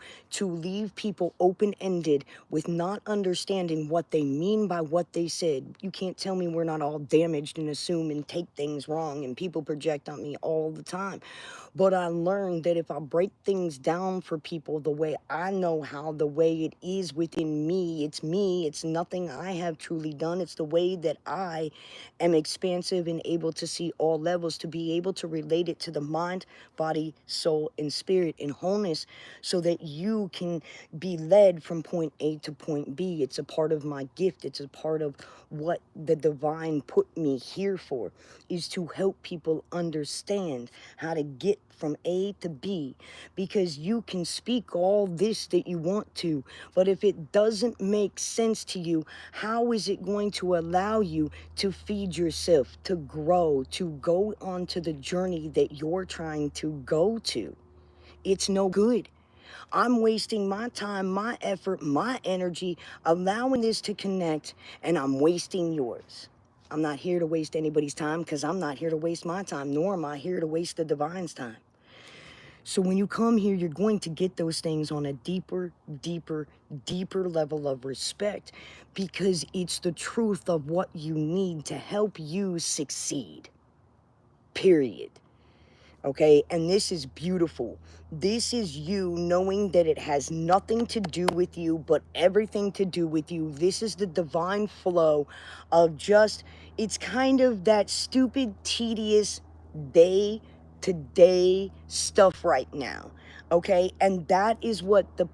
open-ended with not understanding what they mean by what they said? You can't tell me we're not all damaged and assume and take things wrong, and people project on me all the time. But I learned that if I break things down for people the way I know how, the way it is within me, it's nothing I have truly done. It's the way that I am expansive and able to see all levels, to be able to relate it to the mind, body, soul, and spirit in wholeness, so that you can be led from point A to point B. It's a part of my gift. It's a part of what the divine put me here for, is to help people understand how to get from A to B. Because you can speak all this that you want to, but if it doesn't make sense to you, how is it going to allow you to feed yourself, to grow, to go on to the journey that you're trying to go to? It's no good. I'm wasting my time, my effort, my energy, allowing this to connect, and I'm wasting yours. I'm not here to waste anybody's time, because I'm not here to waste my time, nor am I here to waste the divine's time. So when you come here, you're going to get those things on a deeper, deeper, deeper level of respect, because it's the truth of what you need to help you succeed. Period. Okay, and this is beautiful. This is you knowing that it has nothing to do with you, but everything to do with you. This is the divine flow of just, it's kind of that stupid, tedious day to day stuff right now. Okay, and that is what the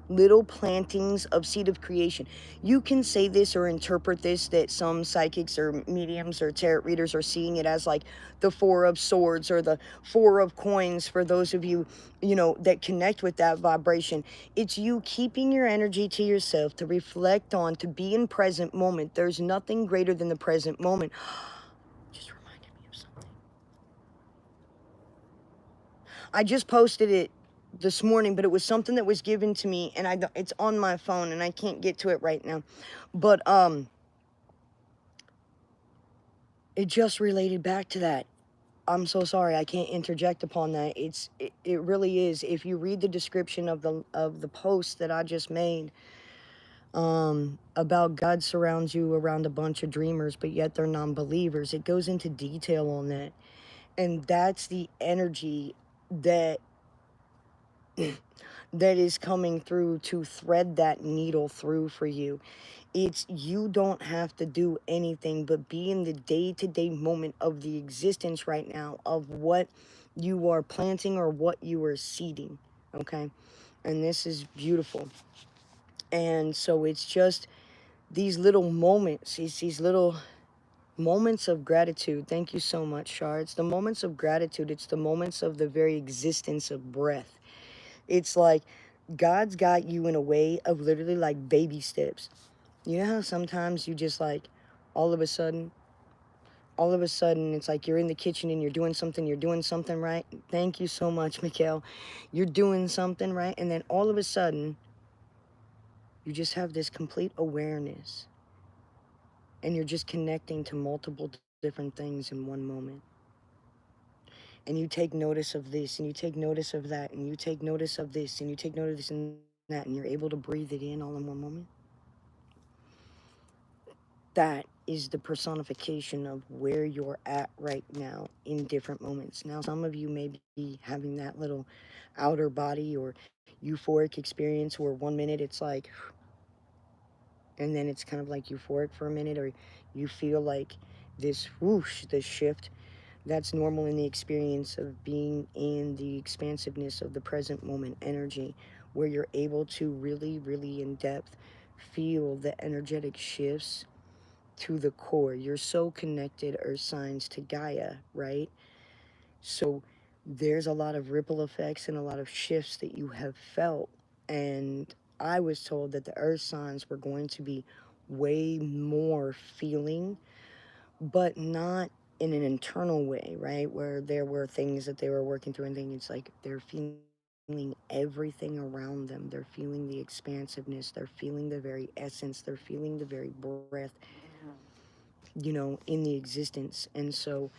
little plantings of seed of creation. You can say this or interpret this, that some psychics or mediums or tarot readers are seeing it as like the Four of Swords or the Four of Coins, for those of you, you know, that connect with that vibration. It's you keeping your energy to yourself, to reflect on, to be in present moment. There's nothing greater than the present moment. Just reminded me of something. I just posted it this morning, but it was something that was given to me, and it's on my phone and I can't get to it right now. But it just related back to that. I'm so sorry, I can't interject upon that. It really is. If you read the description of the post that I just made, about God surrounds you around a bunch of dreamers, but yet they're non-believers, it goes into detail on that. And that's the energy that that is coming through to thread that needle through for you. It's, you don't have to do anything but be in the day-to-day moment of the existence right now of what you are planting or what you are seeding. Okay, and this is beautiful. And so it's just these little moments, these little moments of gratitude. Thank you so much, Shar. It's the moments of gratitude. It's the moments of the very existence of breath. It's like God's got you in a way of literally like baby steps. You know how sometimes you just like, all of a sudden, it's like you're in the kitchen and you're doing something right. Thank you so much, Mikhail. You're doing something right, and then all of a sudden, you just have this complete awareness, and you're just connecting to multiple different things in one moment. And you take notice of this, and you take notice of that, and you take notice of this, and you take notice of that, and you're able to breathe it in all in one moment. That is the personification of where you're at right now in different moments. Now, some of you may be having that little outer body or euphoric experience where 1 minute it's like, and then it's kind of like euphoric for a minute, or you feel like this whoosh, this shift. That's normal in the experience of being in the expansiveness of the present moment energy, where you're able to really, really in depth feel the energetic shifts to the core. You're so connected, earth signs, to Gaia, right? So there's a lot of ripple effects and a lot of shifts that you have felt. And I was told that the earth signs were going to be way more feeling but not in an internal way, right? Where there were things that they were working through and things. It's like they're feeling everything around them. They're feeling the expansiveness. They're feeling the very essence. They're feeling the very breath, in the existence. And so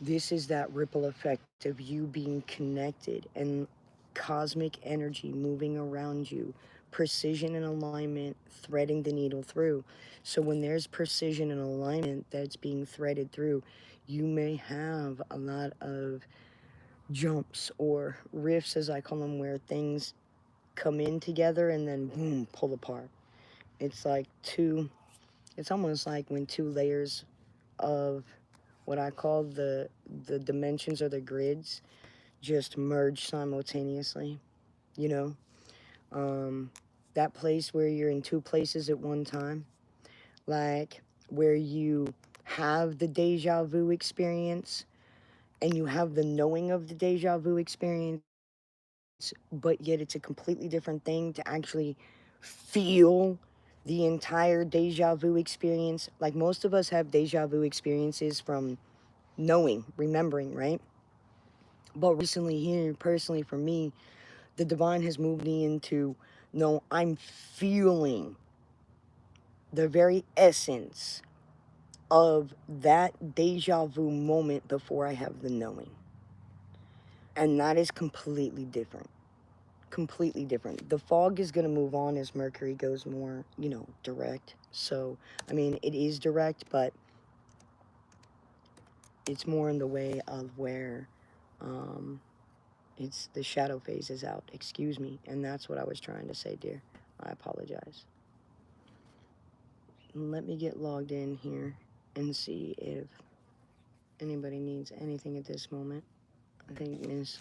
this is that ripple effect of you being connected and cosmic energy moving around you, precision and alignment threading the needle through. So when there's precision and alignment that's being threaded through, you may have a lot of jumps or rifts, as I call them, where things come in together and then boom, pull apart. It's like it's almost like when two layers of what I call the dimensions or the grids just merge simultaneously, you know? Um, that place where you're in two places at one time, like where you have the deja vu experience and you have the knowing of the deja vu experience, but yet it's a completely different thing to actually feel the entire deja vu experience. Like most of us have deja vu experiences from knowing, remembering, right? But recently, here, personally, for me, the divine has moved me into, no, I'm feeling the very essence of that deja vu moment before I have the knowing. And that is completely different. Completely different. The fog is going to move on as Mercury goes more, direct. So, I mean, it is direct, but it's more in the way of where it's the shadow phase is out. Excuse me. And that's what I was trying to say, dear. I apologize. Let me get logged in here and see if anybody needs anything at this moment. I think Miss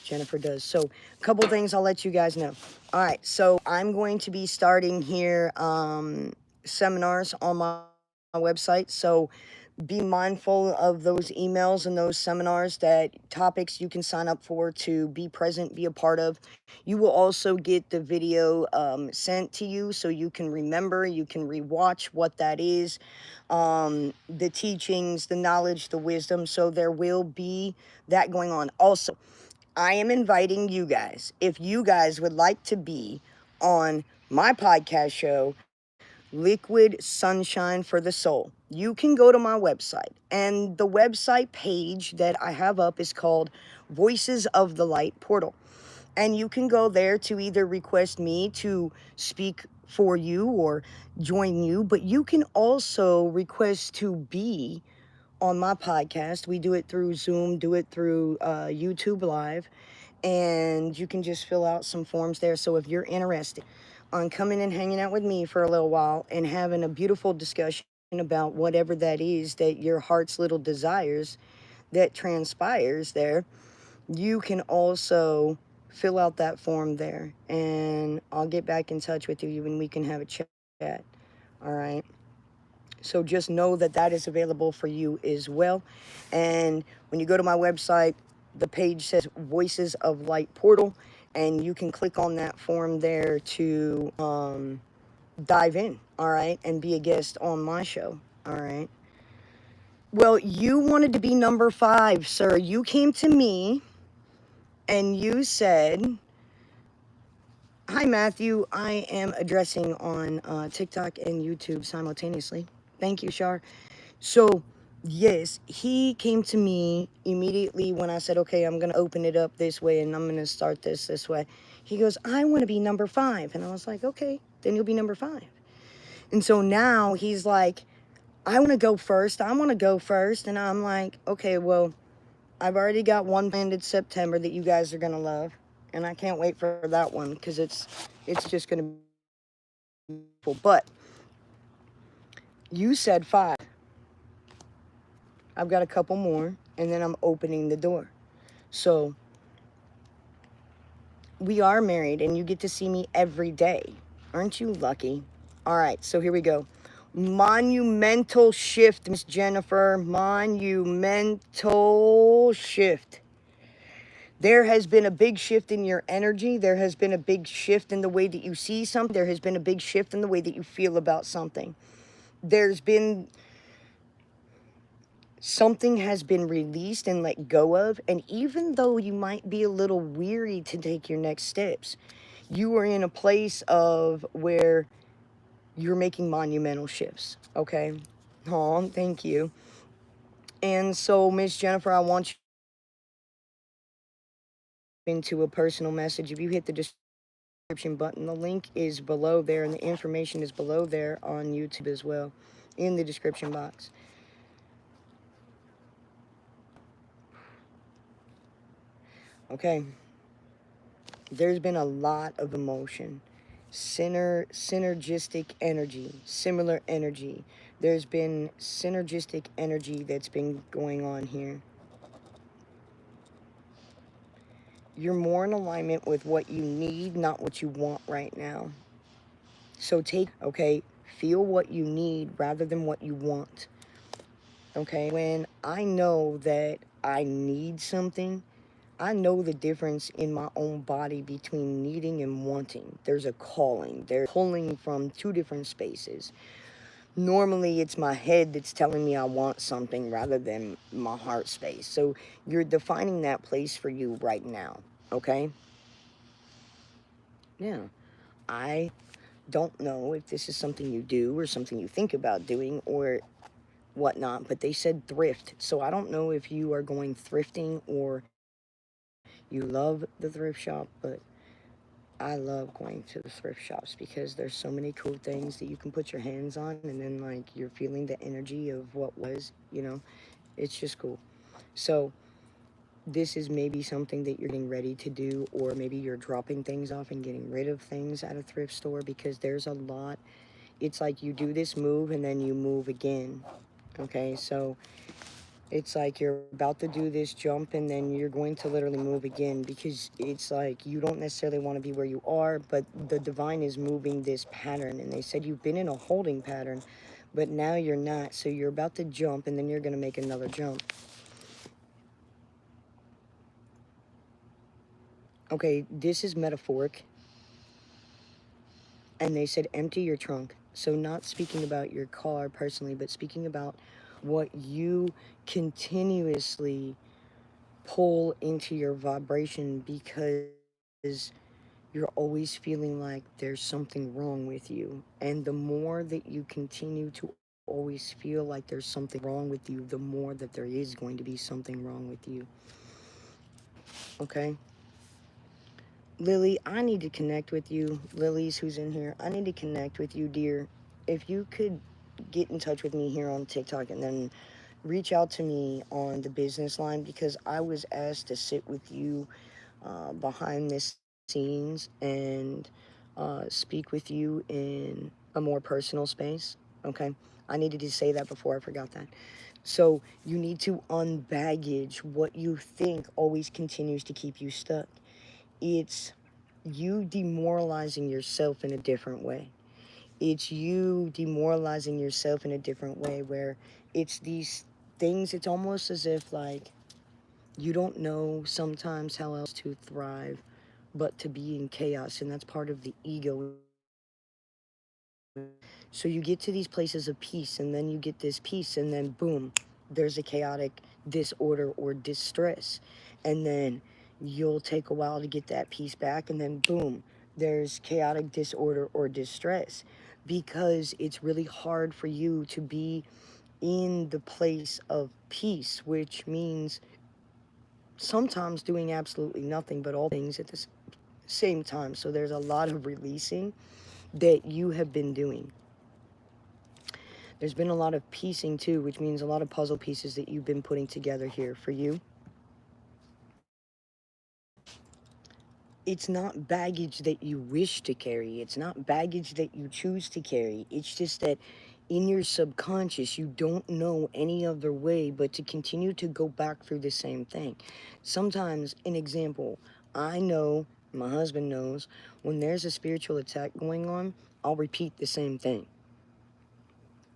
Jennifer does. So a couple things I'll let you guys know. All right, so I'm going to be starting here seminars on my website. So be mindful of those emails and those seminars, that topics you can sign up for to be present, be a part of. You will also get the video sent to you so you can remember, you can rewatch what that is, the teachings, the knowledge, the wisdom. So there will be that going on. Also, I am inviting you guys, if you guys would like to be on my podcast show, Liquid Sunshine for the Soul, you can go to my website. And the website page that I have up is called Voices of the Light Portal. And you can go there to either request me to speak for you or join you, but you can also request to be on my podcast. We do it through Zoom, do it through YouTube Live, and you can just fill out some forms there. So if you're interested on coming and hanging out with me for a little while and having a beautiful discussion about whatever that is that your heart's little desires that transpires there, you can also fill out that form there, and I'll get back in touch with you and we can have a chat. All right. So just know that that is available for you as well. And when you go to my website, the page says Voices of Light Portal, and you can click on that form there to dive in, all right, and be a guest on my show, all right. Well, you wanted to be number 5, sir. You came to me and you said, hi, Matthew. I am addressing on TikTok and YouTube simultaneously. Thank you, Shar. So, yes, he came to me immediately when I said, okay, I'm going to open it up this way and I'm going to start this way. He goes, I want to be number 5. And I was like, okay, then you'll be number 5. And so now he's like, I want to go first. I want to go first. And I'm like, okay, well, I've already got one planned in September that you guys are going to love. And I can't wait for that one because it's just going to be beautiful. But you said 5. I've got a couple more, and then I'm opening the door. So we are married, and you get to see me every day. Aren't you lucky? All right, so here we go. Monumental shift, Miss Jennifer. Monumental shift. There has been a big shift in your energy. There has been a big shift in the way that you see something. There has been a big shift in the way that you feel about something. There's been Something has been released and let go of, and even though you might be a little weary to take your next steps, you are in a place of where you're making monumental shifts, okay? Oh, thank you. And so, Miss Jennifer, I want you into a personal message. If you hit the description button, the link is below there, and the information is below there on YouTube as well, in the description box. Okay. There's been a lot of emotion, synergistic energy, similar energy. There's been synergistic energy that's been going on here. You're more in alignment with what you need, not what you want right now. So feel what you need rather than what you want. Okay, when I know that I need something, I know the difference in my own body between needing and wanting. There's a calling. They're pulling from two different spaces. Normally, it's my head that's telling me I want something rather than my heart space. So you're defining that place for you right now, okay? Yeah. I don't know if this is something you do or something you think about doing or whatnot, but they said thrift. So I don't know if you are going thrifting or you love the thrift shop, but I love going to the thrift shops because there's so many cool things that you can put your hands on, and then like you're feeling the energy of what was, it's just cool. So this is maybe something that you're getting ready to do, or maybe you're dropping things off and getting rid of things at a thrift store, because there's a lot. It's like you do this move and then you move again. Okay, so it's like you're about to do this jump and then you're going to literally move again, because it's like you don't necessarily want to be where you are, but the divine is moving this pattern. And they said you've been in a holding pattern, but now you're not. So you're about to jump and then you're going to make another jump. Okay, this is metaphoric. And they said empty your trunk. So not speaking about your car personally, but speaking about what you continuously pull into your vibration, because you're always feeling like there's something wrong with you. And the more that you continue to always feel like there's something wrong with you, the more that there is going to be something wrong with you. Okay? Lily, I need to connect with you. Lily's who's in here. I need to connect with you, dear. If you could get in touch with me here on TikTok and then reach out to me on the business line, because I was asked to sit with you behind the scenes and speak with you in a more personal space. Okay, I needed to say that before I forgot that. So you need to unbaggage what you think always continues to keep you stuck. It's you demoralizing yourself in a different way. It's you demoralizing yourself in a different way, where it's these things. It's almost as if like you don't know sometimes how else to thrive but to be in chaos, and that's part of the ego. So you get to these places of peace, and then you get this peace, and then boom, there's a chaotic disorder or distress, and then you'll take a while to get that peace back, and then boom, there's chaotic disorder or distress, because it's really hard for you to be in the place of peace, which means sometimes doing absolutely nothing but all things at the same time. So there's a lot of releasing that you have been doing. There's been a lot of piecing too, which means a lot of puzzle pieces that you've been putting together here for you. It's not baggage that you wish to carry. It's not baggage that you choose to carry. It's just that in your subconscious, you don't know any other way but to continue to go back through the same thing. Sometimes, an example, I know, my husband knows, when there's a spiritual attack going on, I'll repeat the same thing.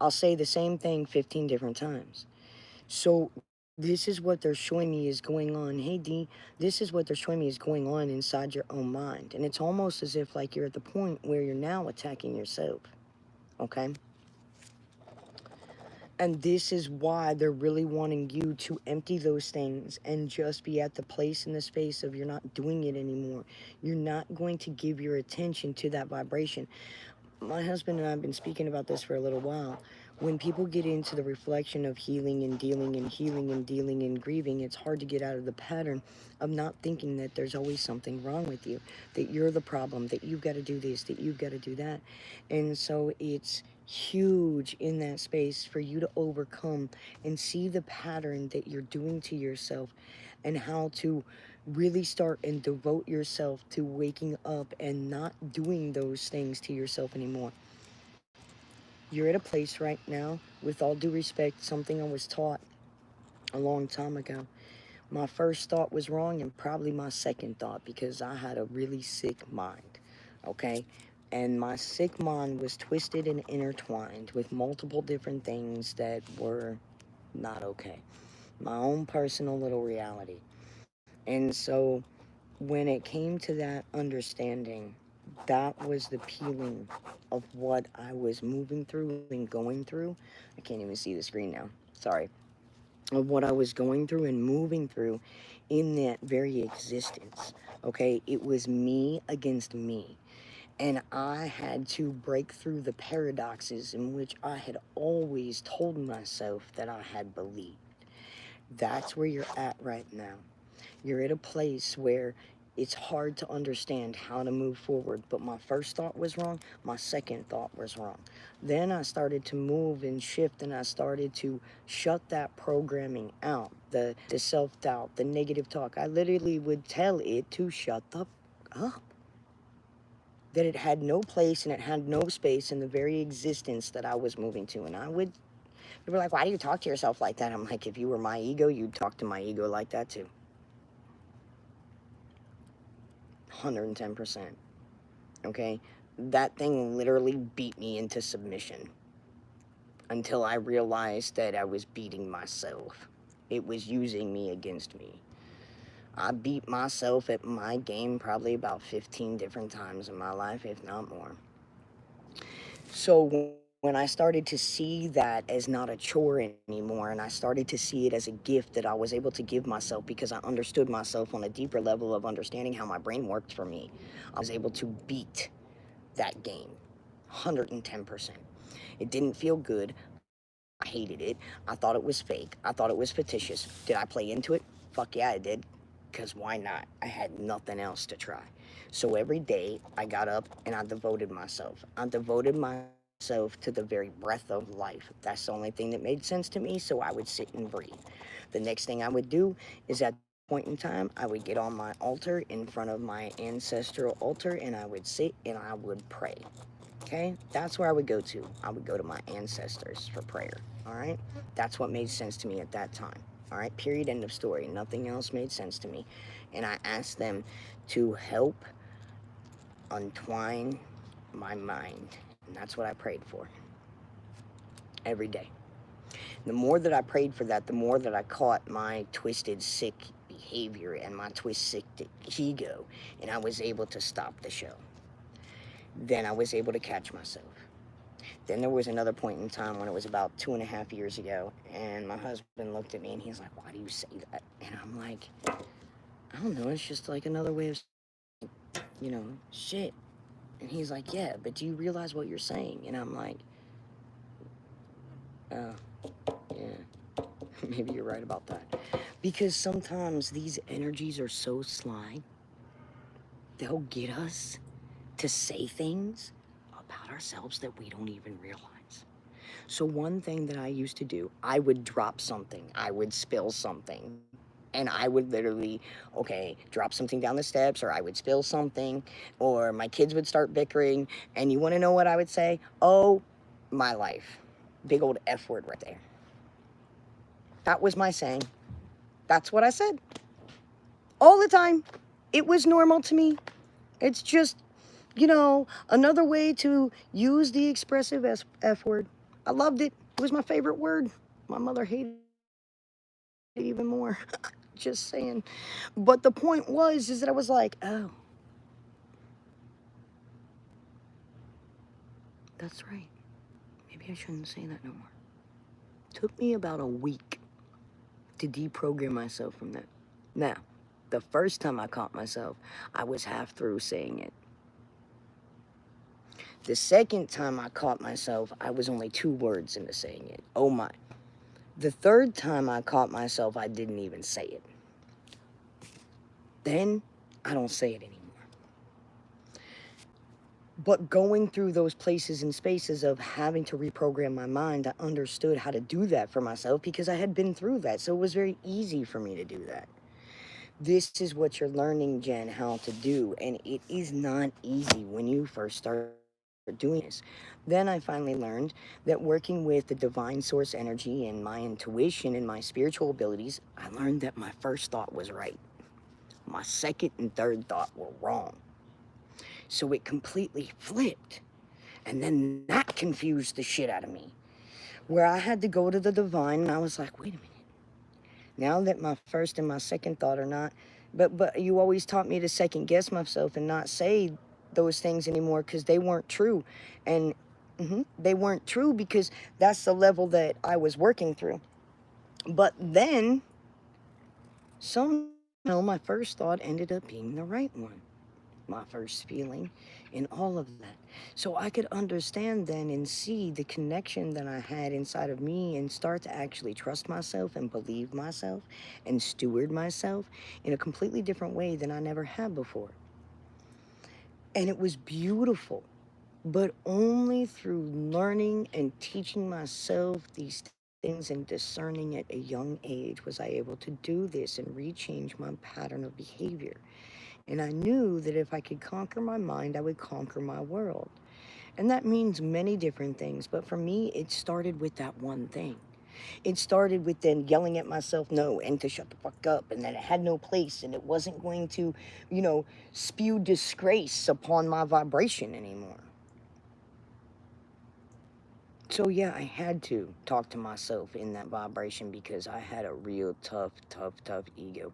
I'll say the same thing 15 different times. So this is what they're showing me is going on. Hey, D, this is what they're showing me is going on inside your own mind. And it's almost as if like you're at the point where you're now attacking yourself. Okay? And this is why they're really wanting you to empty those things and just be at the place in the space of you're not doing it anymore. You're not going to give your attention to that vibration. My husband and I have been speaking about this for a little while. When people get into the reflection of healing and dealing and healing and dealing and grieving, it's hard to get out of the pattern of not thinking that there's always something wrong with you, that you're the problem, that you've got to do this, that you've got to do that. And so it's huge in that space for you to overcome and see the pattern that you're doing to yourself and how to really start and devote yourself to waking up and not doing those things to yourself anymore. You're at a place right now, with all due respect, something I was taught a long time ago. My first thought was wrong and probably my second thought, because I had a really sick mind, okay? And my sick mind was twisted and intertwined with multiple different things that were not okay. My own personal little reality. And so when it came to that understanding, that was the peeling of what I was moving through and going through. I can't even see the screen now. Sorry. Of what I was going through and moving through in that very existence. Okay? It was me against me. And I had to break through the paradoxes in which I had always told myself that I had believed. That's where you're at right now. You're at a place where it's hard to understand how to move forward. But my first thought was wrong. My second thought was wrong. Then I started to move and shift, and I started to shut that programming out. The self-doubt, the negative talk. I literally would tell it to shut the up. That it had no place and it had no space in the very existence that I was moving to. And they were like, why do you talk to yourself like that? I'm like, if you were my ego, you'd talk to my ego like that too. 110%. Okay? That thing literally beat me into submission until I realized that I was beating myself. It was using me against me. I beat myself at my game probably about 15 different times in my life, if not more. So when I started to see that as not a chore anymore, and I started to see it as a gift that I was able to give myself because I understood myself on a deeper level of understanding how my brain worked for me, I was able to beat that game 110%. It didn't feel good. I hated it. I thought it was fake. I thought it was fictitious. Did I play into it? Fuck yeah, I did. Because why not? I had nothing else to try. So every day I got up and I devoted myself. I devoted myself to the very breath of life. That's the only thing that made sense to me, so I would sit and breathe. The next thing I would do is at point in time, I would get on my altar in front of my ancestral altar, and I would sit and I would pray. Okay? That's where I would go to. I would go to my ancestors for prayer. All right? That's what made sense to me at that time. All right? Period. End of story. Nothing else made sense to me. And I asked them to help untwine my mind. And that's what I prayed for every day. The more that I prayed for that, the more that I caught my twisted, sick behavior and my twisted ego, and I was able to stop the show. Then I was able to catch myself. Then there was another point in time when it was about 2.5 years ago, and my husband looked at me and he's like, why do you say that? And I'm like, I don't know, it's just like another way of, shit. And he's like, yeah, but do you realize what you're saying? And I'm like, oh, yeah, maybe you're right about that. Because sometimes these energies are so sly, they'll get us to say things about ourselves that we don't even realize. So one thing that I used to do, I would drop something, I would spill something, and I would literally, drop something down the steps, or I would spill something, or my kids would start bickering, and you want to know what I would say? Oh, my life. Big old F word right there. That was my saying. That's what I said. All the time. It was normal to me. It's just, another way to use the expressive F word. I loved it. It was my favorite word. My mother hated it even more. Just saying. But the point is that I was like, oh, that's right. Maybe I shouldn't say that no more. Took me about a week to deprogram myself from that. Now, the first time I caught myself, I was half through saying it. The second time I caught myself, I was only 2 words into saying it. Oh my. The third time I caught myself, I didn't even say it. Then, I don't say it anymore. But going through those places and spaces of having to reprogram my mind, I understood how to do that for myself because I had been through that. So it was very easy for me to do that. This is what you're learning, Jen, how to do. And it is not easy when you first start doing this. Then I finally learned that working with the divine source energy and my intuition and my spiritual abilities, I learned that my first thought was right. My second and third thought were wrong. So it completely flipped. And then that confused the shit out of me. Where I had to go to the divine and I was like, wait a minute. Now that my first and my second thought are not, but you always taught me to second guess myself and not say those things anymore because they weren't true. And they weren't true because that's the level that I was working through. But then, somehow my first thought ended up being the right one. My first feeling and all of that. So I could understand then and see the connection that I had inside of me and start to actually trust myself and believe myself and steward myself in a completely different way than I never had before. And it was beautiful, but only through learning and teaching myself these things and discerning at a young age was I able to do this and rechange my pattern of behavior. And I knew that if I could conquer my mind, I would conquer my world. And that means many different things. But for me, it started with that one thing. It started with then yelling at myself no and to shut the fuck up and that it had no place and it wasn't going to, spew disgrace upon my vibration anymore. So yeah, I had to talk to myself in that vibration because I had a real tough ego.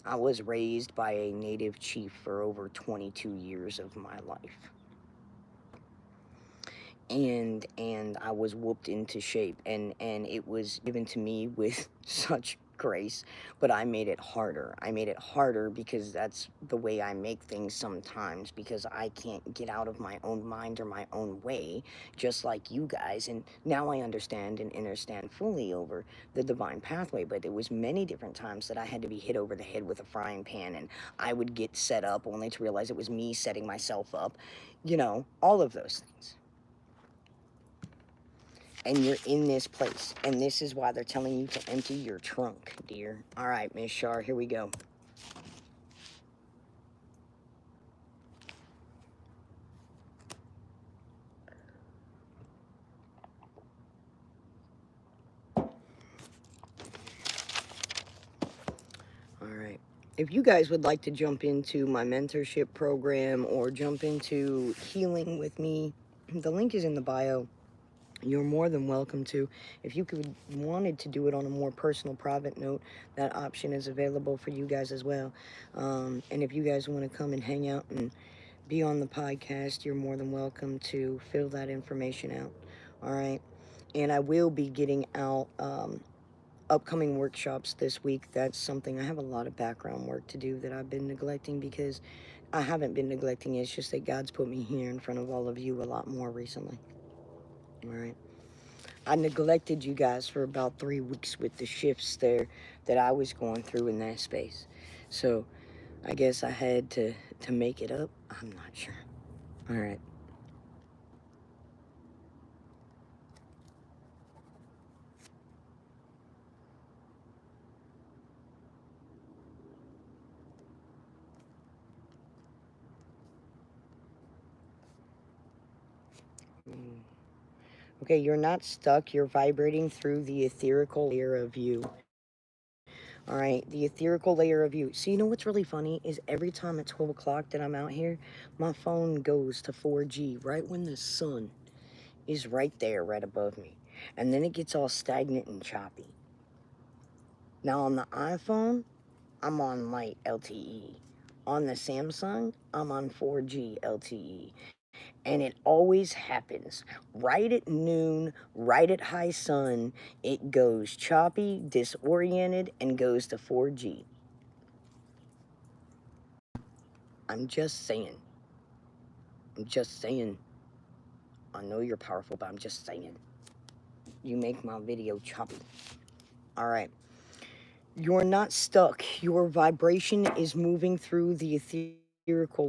I was raised by a native chief for over 22 years of my life. And I was whooped into shape and it was given to me with such grace, but I made it harder. I made it harder because that's the way I make things sometimes because I can't get out of my own mind or my own way, just like you guys. And now I understand and understand fully over the divine pathway, but there was many different times that I had to be hit over the head with a frying pan and I would get set up only to realize it was me setting myself up, all of those things. And you're in this place. And this is why they're telling you to empty your trunk, dear. All right, Miss Shar, here we go. All right. If you guys would like to jump into my mentorship program or jump into healing with me, the link is in the bio. You're more than welcome to. If you wanted to do it on a more personal, private note, that option is available for you guys as well. And if you guys want to come and hang out and be on the podcast, you're more than welcome to fill that information out. All right. And I will be getting out upcoming workshops this week. That's something I have a lot of background work to do that I've been neglecting because I haven't been neglecting it. It's just that God's put me here in front of all of you a lot more recently. All right. I neglected you guys for about 3 weeks with the shifts there that I was going through in that space. So I guess I had to make it up. I'm not sure. All right. Okay, you're not stuck. You're vibrating through the etherical layer of you. All right, the etherical layer of you. So you know what's really funny is every time at 12 o'clock that I'm out here, my phone goes to 4G right when the sun is right there, right above me. And then it gets all stagnant and choppy. Now on the iPhone, I'm on light LTE. On the Samsung, I'm on 4G LTE. And it always happens right at noon, right at high sun. It goes choppy, disoriented, and goes to 4G. I'm just saying. I'm just saying. I know you're powerful, but I'm just saying. You make my video choppy. All right. You're not stuck. Your vibration is moving through the ethereal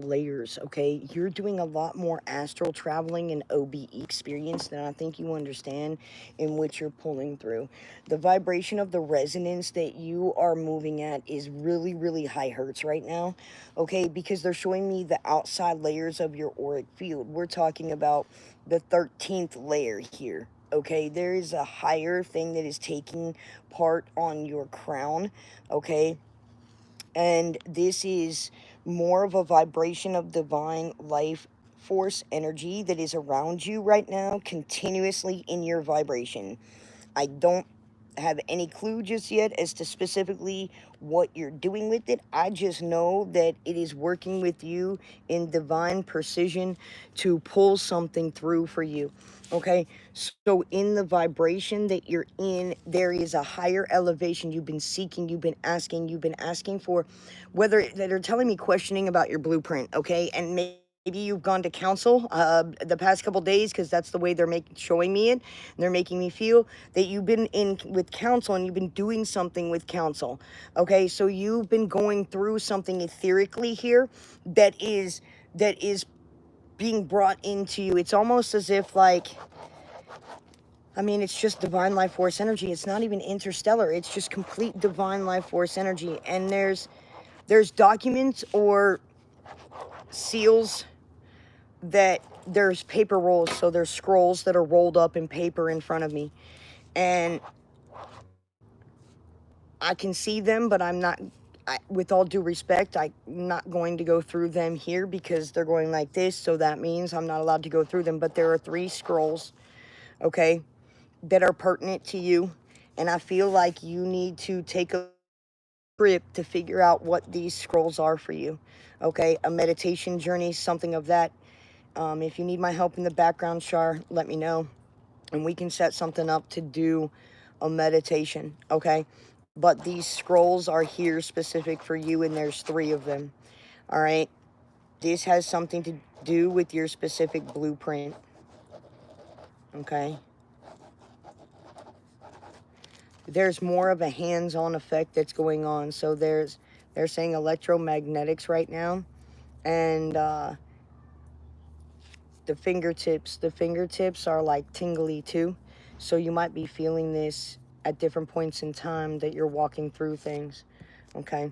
layers, okay? You're doing a lot more astral traveling and OBE experience than I think you understand, in which you're pulling through. The vibration of the resonance that you are moving at is really, really high hertz right now, okay? Because they're showing me the outside layers of your auric field. We're talking about the 13th layer here. Okay, there is a higher thing that is taking part on your crown, okay? And this is more of a vibration of divine life force energy that is around you right now, continuously in your vibration. I don't have any clue just yet as to specifically what you're doing with it. I just know that it is working with you in divine precision to pull something through for you. Okay, so in the vibration that you're in, there is a higher elevation you've been seeking, you've been asking for, whether that are telling me questioning about your blueprint, okay, and maybe you've gone to counsel the past couple days, because that's the way they're showing me it. They're making me feel that you've been in with counsel and you've been doing something with counsel. Okay, so you've been going through something etherically here that is being brought into you. It's almost as if, like, I mean, it's just divine life force energy. It's not even interstellar. It's just complete divine life force energy. And there's documents or seals that there's paper rolls, so there's scrolls that are rolled up in paper in front of me, and I can see them, but I'm not, with all due respect, I'm not going to go through them here because they're going like this, so that means I'm not allowed to go through them. But there are 3 scrolls, okay, that are pertinent to you, and I feel like you need to take a trip to figure out what these scrolls are for you, okay? A meditation journey, something of that. If you need my help in the background, Shar, let me know, and we can set something up to do a meditation, okay? But these scrolls are here specific for you, and there's 3 of them, all right? This has something to do with your specific blueprint, okay? There's more of a hands-on effect that's going on. So they're saying electromagnetics right now, and the fingertips are like tingly too. So you might be feeling this at different points in time that you're walking through things, okay?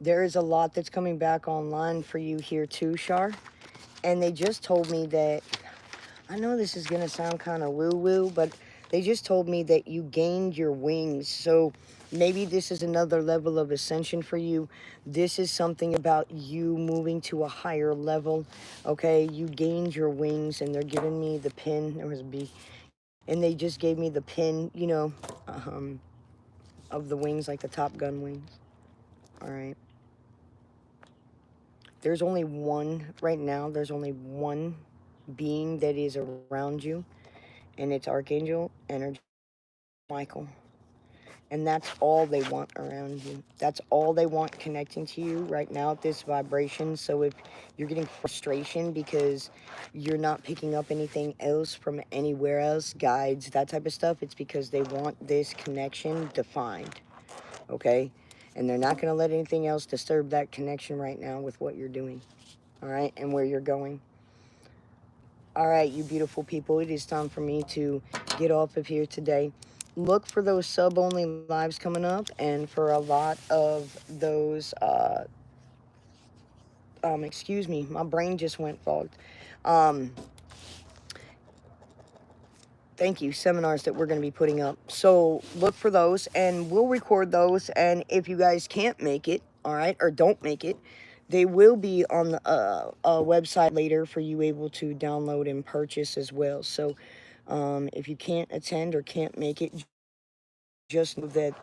There is a lot that's coming back online for you here too, Shar. And they just told me that, I know this is going to sound kind of woo-woo, but they just told me that you gained your wings. So maybe this is another level of ascension for you. This is something about you moving to a higher level, okay? You gained your wings, and they're giving me the pin. There was a B. And they just gave me the pin, you know, of the wings, like the Top Gun wings. All right. There's only one, right now, there's only one being that is around you, and it's Archangel Energy Michael. And that's all they want around you. That's all they want connecting to you right now at this vibration. So if you're getting frustration because you're not picking up anything else from anywhere else, guides, that type of stuff, it's because they want this connection defined, okay? And they're not going to let anything else disturb that connection right now with what you're doing, all right, and where you're going. All right, you beautiful people, it is time for me to get off of here today. Look for those sub-only lives coming up, and for a lot of those, excuse me, my brain just went fogged. Thank you, seminars that we're going to be putting up. So look for those, and we'll record those, and if you guys can't make it, all right, or don't make it, they will be on the website later for you able to download and purchase as well. So if you can't attend or can't make it, just know that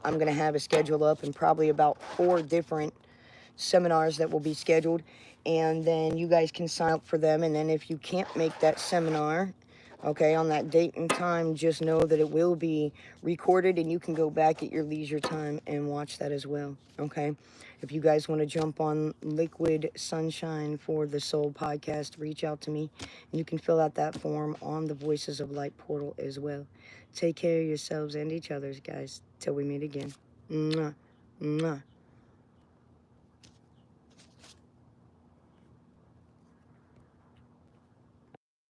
I'm going to have a schedule up, and probably about 4 different seminars that will be scheduled, and then you guys can sign up for them. And then if you can't make that seminar, okay, on that date and time, just know that it will be recorded and you can go back at your leisure time and watch that as well, okay? If you guys want to jump on Liquid Sunshine for the Soul podcast, reach out to me. You can fill out that form on the Voices of Light portal as well. Take care of yourselves and each other's, guys. Till we meet again. Mwah. Mwah.